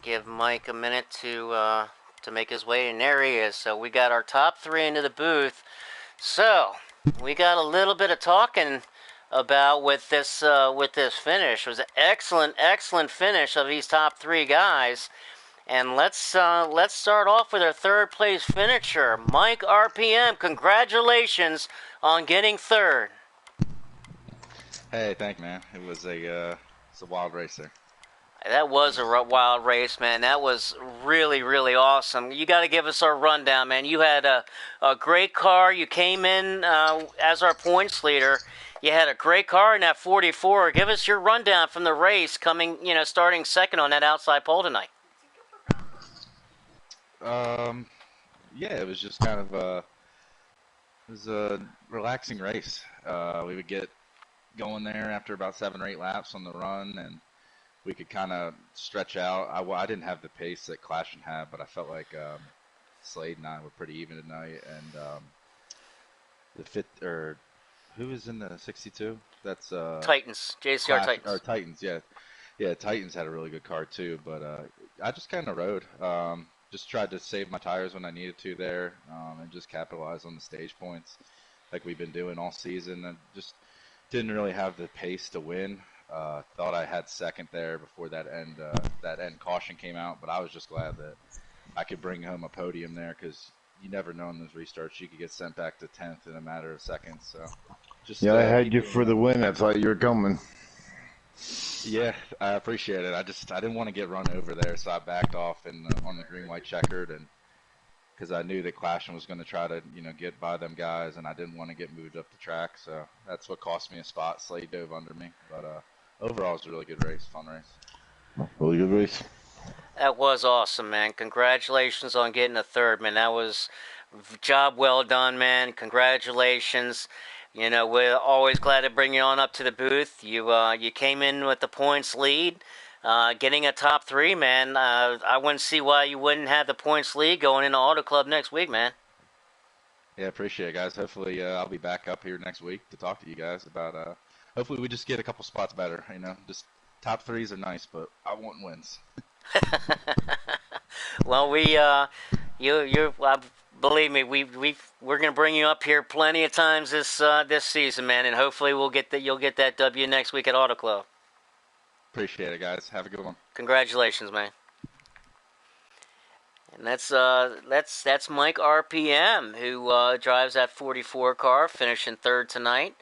give Mike a minute to make his way in. There he is. So we got our top three into the booth. So we got a little bit of talking about with this finish. It was an excellent finish of these top three guys. And let's start off with our third place finisher, Mike RPM. Congratulations on getting third. Hey, thank you, man. It was a wild race there. That was a wild race, man. That was really awesome. You got to give us our rundown, man. You had a great car. You came in as our points leader. You had a great car in that 44. Give us your rundown from the race, starting second on that outside pole tonight. Yeah, it was just kind of a relaxing race. We would get going there after about 7 or 8 laps on the run, and we could kind of stretch out. I didn't have the pace that Clashing had, but I felt like Slade and I were pretty even tonight. And who was in the 62? That's Titans, JCR Titans. Or Titans, yeah. Titans had a really good car too, but I just kind of rode. Just tried to save my tires when I needed to there, and just capitalize on the stage points like we've been doing all season. And just didn't really have the pace to win. Thought I had second there before that end caution came out, but I was just glad that I could bring home a podium there, because you never know in those restarts you could get sent back to 10th in a matter of seconds. So just I had you for the win. I thought you were coming. Yeah, I appreciate it. I didn't want to get run over there, so I backed off on the green-white checkered, and because I knew that Clashing was going to try to get by them guys, and I didn't want to get moved up the track, so that's what cost me a spot. Slade dove under me, but overall it was a really good race, fun race. Really good race. That was awesome, man. Congratulations on getting a third, man. That was job well done, man. Congratulations. We're always glad to bring you on up to the booth. You came in with the points lead, getting a top three, man. I wouldn't see why you wouldn't have the points lead going into Auto Club next week, man. Yeah, appreciate it, guys. Hopefully I'll be back up here next week to talk to you guys about hopefully we just get a couple spots better. Just top threes are nice, but I want wins. Well, believe me, we're gonna bring you up here plenty of times this season, man, and hopefully you'll get that W next week at Auto Club. Appreciate it, guys. Have a good one. Congratulations, man. And that's Mike RPM, who drives that 44 car, finishing third tonight.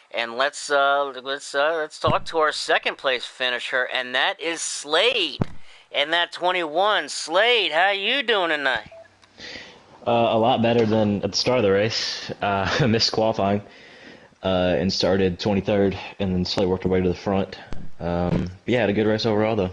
And let's talk to our second place finisher, and that is Slade. And that 21, Slade, how you doing tonight? A lot better than at the start of the race. I missed qualifying and started 23rd, and then slowly worked our way to the front. But yeah, had a good race overall, though.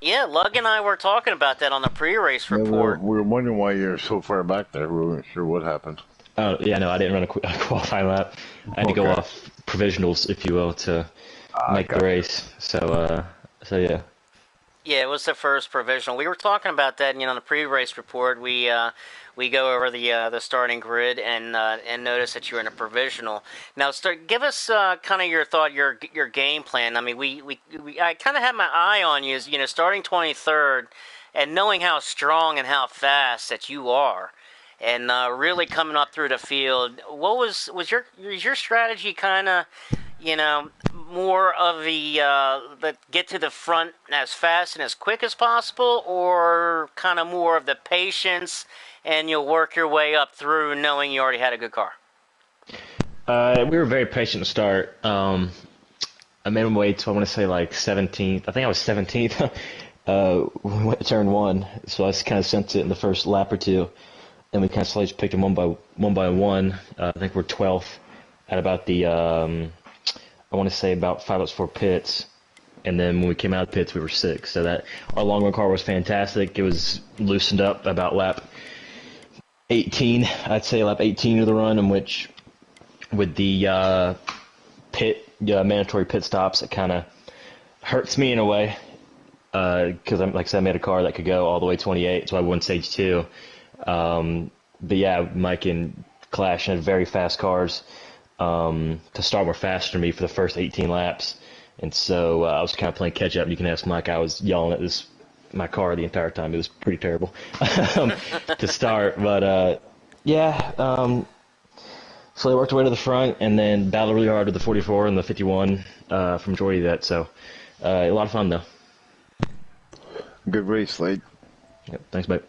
Yeah, Lug and I were talking about that on the pre-race Yeah, report. we were wondering why you're so far back there. We weren't sure what happened. Oh, yeah, no, I didn't run a qualifying lap. I had to go Okay. off provisionals, if you will, to make the Gotcha. race. So yeah. Yeah, it was the first provisional. We were talking about that, on the pre-race report. We go over the starting grid and notice that you're in a provisional. Now, give us kind of your thought, your game plan. I mean, I kind of had my eye on you, starting 23rd, and knowing how strong and how fast that you are, and really coming up through the field. What was your strategy? Kind of, more of the get to the front as fast and as quick as possible, or kind of more of the patience and you'll work your way up through knowing you already had a good car? We were very patient to start. I made my way to, I want to say, like 17th. I think I was 17th. We went to turn one, so I just kind of sensed it in the first lap or two. Then we kind of slowly just picked them one by one. I think we're 12th at about the, I want to say about 5 laps before pits. And then when we came out of pits, we were 6th. So that our long run car was fantastic. It was loosened up about lap 18. I'd say lap 18 of the run, in which with the mandatory pit stops, it kind of hurts me in a way. Because like I said, I made a car that could go all the way 28, so I won stage 2. But yeah, Mike and Clash had very fast cars. To start were faster than me for the first 18 laps. And so I was kind of playing catch up. You can ask Mike, I was yelling at my car the entire time. It was pretty terrible to start. But so they worked their way to the front and then battled really hard with the 44 and the 51 for majority of that. So a lot of fun, though. Good race, Slade. Yep, thanks, mate.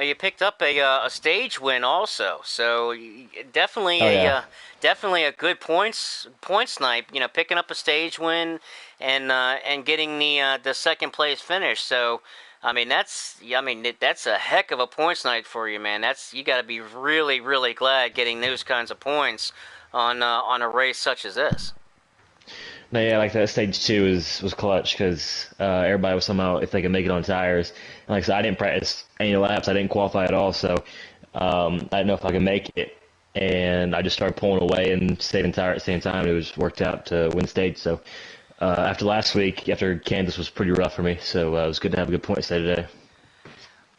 You picked up a stage win also, so definitely definitely a good points night. Picking up a stage win and getting the second place finish. So that's a heck of a points night for you, man. You got to be really, really glad getting those kinds of points on a race such as this. No, yeah, like that stage 2 was clutch because everybody was somehow, if they could make it on tires. And like I said, I didn't practice any laps. I didn't qualify at all, so I didn't know if I could make it. And I just started pulling away and saving tire at the same time. It was worked out to win stage. So after last week, after Kansas was pretty rough for me, so it was good to have a good point stay today.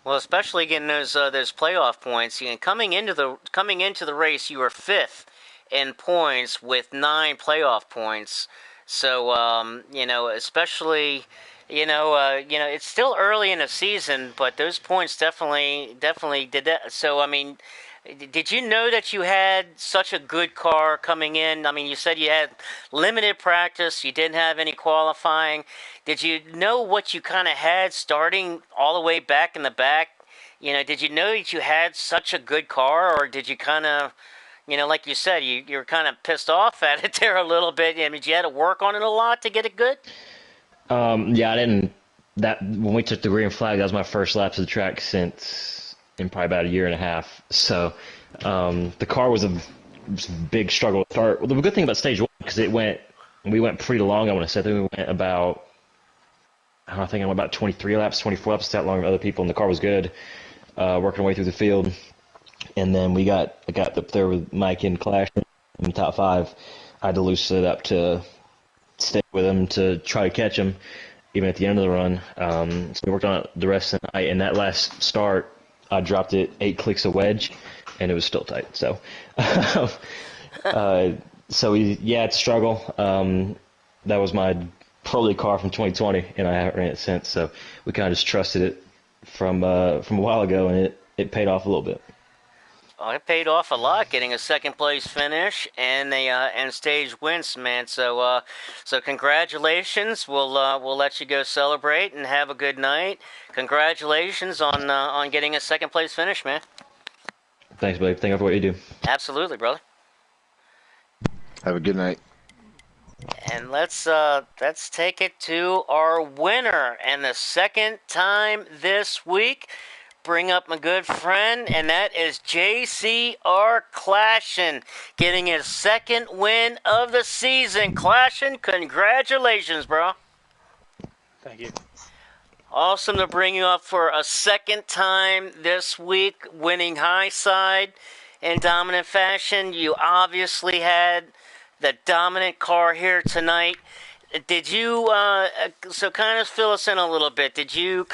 Well, especially getting those playoff points. Coming into the race, you were 5th in points with 9 playoff points. So, especially, it's still early in the season, but those points definitely did that. So, did you know that you had such a good car coming in? You said you had limited practice, you didn't have any qualifying. Did you know what you kind of had starting all the way back in the back? Did you know that you had such a good car, or did you kind of... like you said, you were kind of pissed off at it there a little bit. Did you had to work on it a lot to get it good? Yeah, I didn't. When we took the green flag, that was my first lap to the track in probably about a year and a half. So the car was a big struggle to start. Well, the good thing about stage 1, because we went pretty long. I want to say, I think we went about, I think I went about 23 laps, 24 laps, that long with other people, and the car was good, working our way through the field. And then I got up there with Mike and Clash in the top 5. I had to loosen it up to stay with him to try to catch him, even at the end of the run. So we worked on it the rest of the night. And that last start, I dropped it 8 clicks a wedge, and it was still tight. So, it's a struggle. That was my Pro League car from 2020, and I haven't ran it since. So we kind of just trusted it from a while ago, and it paid off a little bit. Oh, it paid off a lot, getting a second place finish and stage wins, man. So congratulations. We'll let you go celebrate and have a good night. Congratulations on getting a second place finish, man. Thanks, buddy. Thank you for what you do. Absolutely, brother. Have a good night. And let's take it to our winner, and the second time this week. Bring up my good friend, and that is JCR Clashin, getting his second win of the season. Clashin, congratulations, bro. Thank you. Awesome to bring you up for a second time this week, winning high side in dominant fashion. You obviously had the dominant car here tonight. Did you, so kind of fill us in a little bit. Did you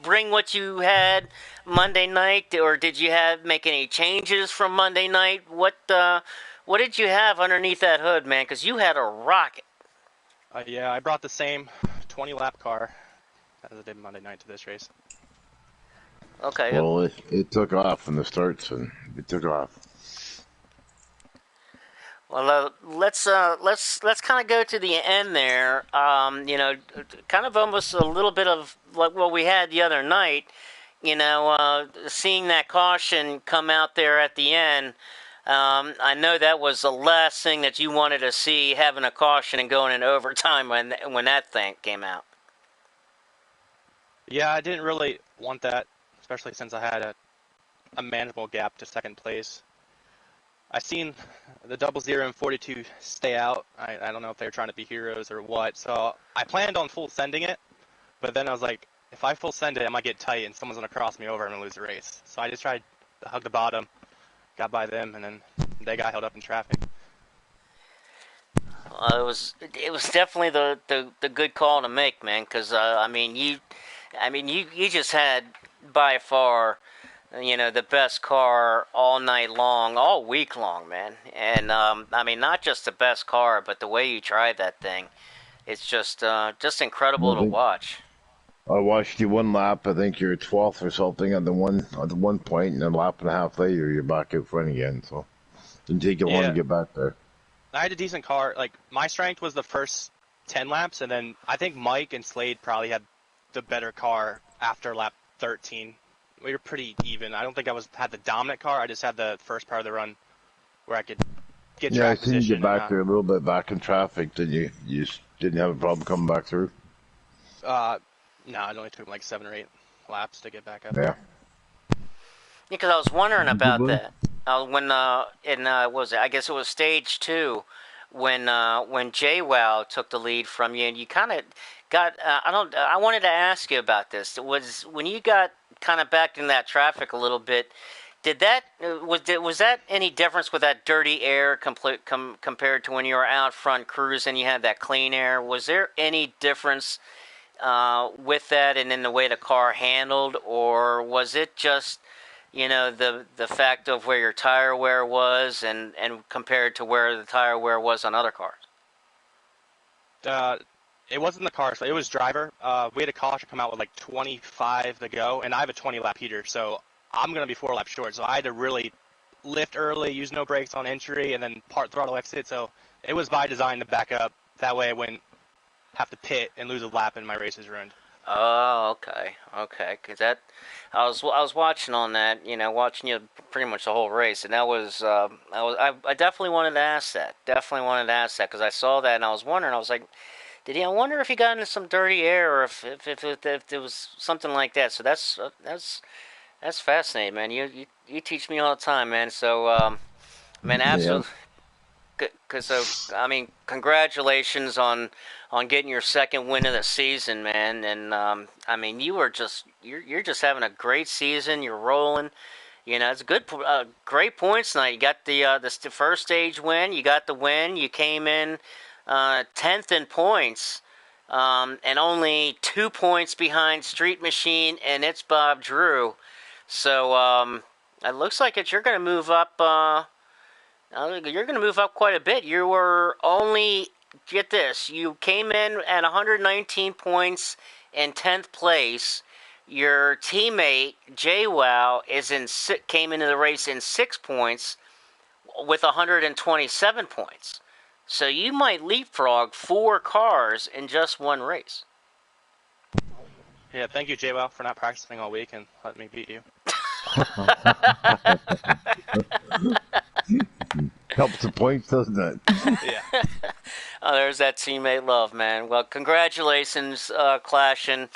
bring what you had Monday night, or did you make any changes from Monday night? What did you have underneath that hood, man? Because you had a rocket. Yeah, I brought the same 20-lap car as I did Monday night to this race. Okay. Well, it took off in the starts, and it took off. Well, let's kind of go to the end there. Kind of almost a little bit of like what we had the other night. Seeing that caution come out there at the end. I know that was the last thing that you wanted to see, having a caution and going in overtime when that thing came out. Yeah, I didn't really want that, especially since I had a manageable gap to second place. I seen the 00 and 42 stay out. I don't know if they were trying to be heroes or what. So I planned on full sending it, but then I was like, if I full send it, I might get tight and someone's going to cross me over and lose the race. So I just tried to hug the bottom, got by them, and then they got held up in traffic. It was definitely the good call to make, man. Because you just had by far, the best car all night long, all week long, man. And not just the best car, but the way you drive that thing, it's just incredible to watch. I watched you one lap. I think you're 12th or something at the one point, and then a lap and a half later, you're back out front again. So it didn't take you long to get back there. I had a decent car. Like, my strength was the first 10 laps, and then I think Mike and Slade probably had the better car after lap 13. We were pretty even. I don't think I had the dominant car. I just had the first part of the run where I could get track position. Yeah, I seen you get back there a little bit back in traffic. Did you? You just didn't have a problem coming back through? No, it only took like 7 or 8 laps to get back up. Yeah. Because I was wondering about that. I guess it was stage 2 when JWoww took the lead from you, and you kind of got. I wanted to ask you about this. Was when you got kind of back in that traffic a little bit. Was that any difference with that dirty air compared to when you were out front cruising? You had that clean air. Was there any difference with that, and in the way the car handled, or was it just the fact of where your tire wear was, and compared to where the tire wear was on other cars? It wasn't the car, so it was driver. We had a caution come out with like 25 to go, and I have a 20-lap heater, so I'm going to be 4 laps short. So I had to really lift early, use no brakes on entry, and then part throttle exit. So it was by design to back up. That way I wouldn't have to pit and lose a lap and my race is ruined. Oh, okay. Because I was watching on that, watching you pretty much the whole race, and I definitely wanted to ask that. Because I saw that and I was wondering. I was like, I wonder if he got into some dirty air, or if it was something like that. So that's fascinating, man. You teach me all the time, man. So, man, absolutely. Congratulations on getting your second win of the season, man. And you're just having a great season. You're rolling. It's great points tonight. You got the first stage win. You got the win. You came in 10th in points, and only 2 points behind Street Machine and It's Bob Drew. So it looks like you're going to move up. You're going to move up quite a bit. You were only, get this, you came in at 119 points in 10th place. Your teammate, JWoww, came into the race in 6 points with 127 points. So you might leapfrog 4 cars in just one race. Yeah, thank you, JWoww, for not practicing all week and letting me beat you. Helps the points, doesn't it? Yeah. Oh, there's that teammate love, man. Well, congratulations, Clash, and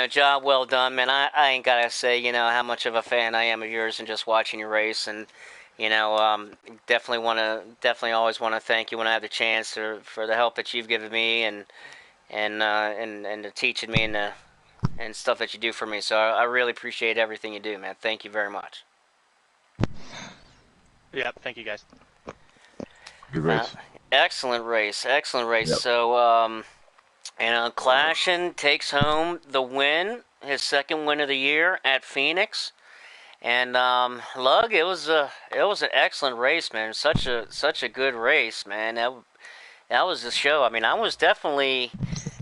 job well done, man. I ain't gotta say, how much of a fan I am of yours and just watching your race, and definitely always want to thank you when I have the chance for the help that you've given me and the teaching me and the and stuff that you do for me. So I really appreciate everything you do, man. Thank you very much. Yeah, thank you guys. Good race. Excellent race. Yep. So, Clashin takes home the win, his second win of the year at Phoenix. And Lug, it was an excellent race, man. Such a good race, man. That was the show. I mean, I was definitely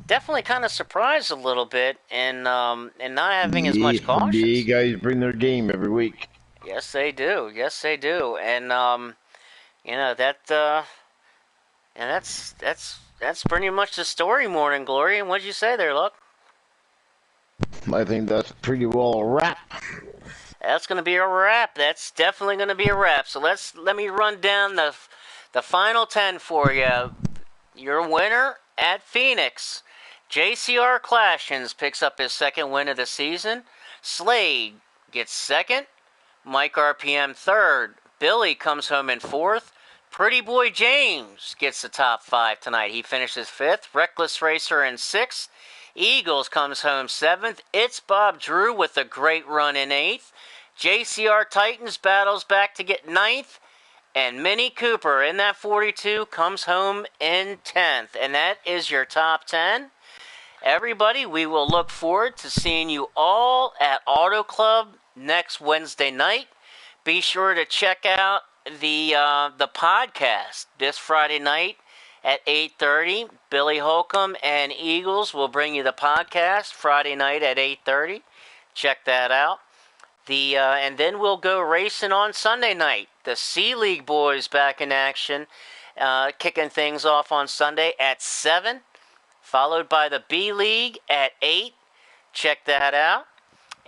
kind of surprised a little bit in not having as much cautions. The guys bring their game every week. Yes, they do. And that's pretty much the story, Morning Glory. And what'd you say there, Luck? I think that's pretty well a wrap. That's going to be a wrap. That's definitely going to be a wrap. So let me run down the final 10 for you. Your winner at Phoenix, JCR Clashins picks up his second win of the season. Slade gets second. Mike RPM third. Billy comes home in fourth. Pretty Boy James gets the top 5 tonight. He finishes fifth. Reckless Racer in sixth. Eagles comes home seventh. It's Bob Drew with a great run in eighth. JCR Titans battles back to get ninth. And Minnie Cooper in that 42 comes home in 10th. And that is your top 10. Everybody, we will look forward to seeing you all at Auto Club next Wednesday night. Be sure to check out the podcast this Friday night at 8:30. Billy Holcomb and Eagles will bring you the podcast Friday night at 8:30. Check that out. And then we'll go racing on Sunday night. The C League boys back in action, kicking things off on Sunday at 7, followed by the B League at 8. Check that out.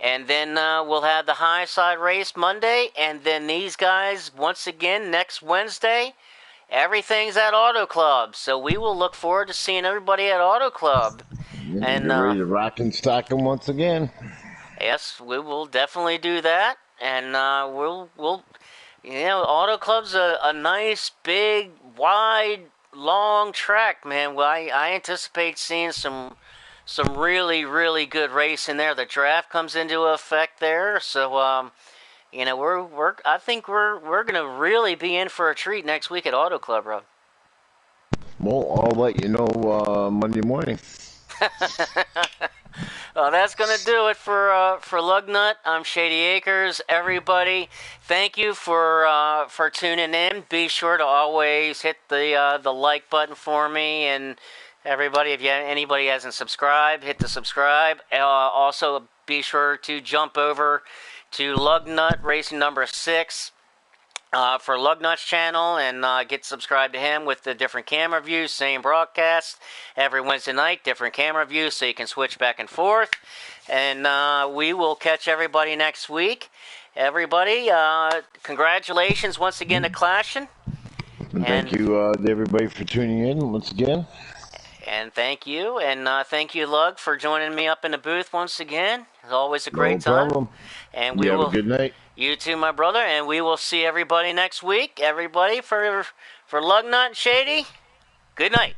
And then we'll have the high side race Monday, and then these guys once again next Wednesday. Everything's at Auto Club, so we will look forward to seeing everybody at Auto Club. And get ready to rock and stock them once again. Yes, we will definitely do that, and we'll Auto Club's a nice, big, wide, long track, man. Well, I anticipate seeing some really, really good racing there. The draft comes into effect there, so I think we're gonna really be in for a treat next week at Auto Club, bro. Well, I'll let you know Monday morning. Well, that's going to do it for Lugnut. I'm Shady Acres. Everybody, thank you for tuning in. Be sure to always hit the like button for me. And everybody, if anybody hasn't subscribed, hit the subscribe. Also, be sure to jump over to Lugnut Racing number 6. For Lugnut's channel and get subscribed to him with the different camera views, same broadcast every Wednesday night, different camera views so you can switch back and forth. And we will catch everybody next week. Everybody, congratulations once again to Clashin'. And thank you to everybody for tuning in once again. And thank you. And thank you, Lug, for joining me up in the booth once again. It's always a great time. No problem. And we will have a good night. You too, my brother, and we will see everybody next week. Everybody, for Lugnut and Shady, good night.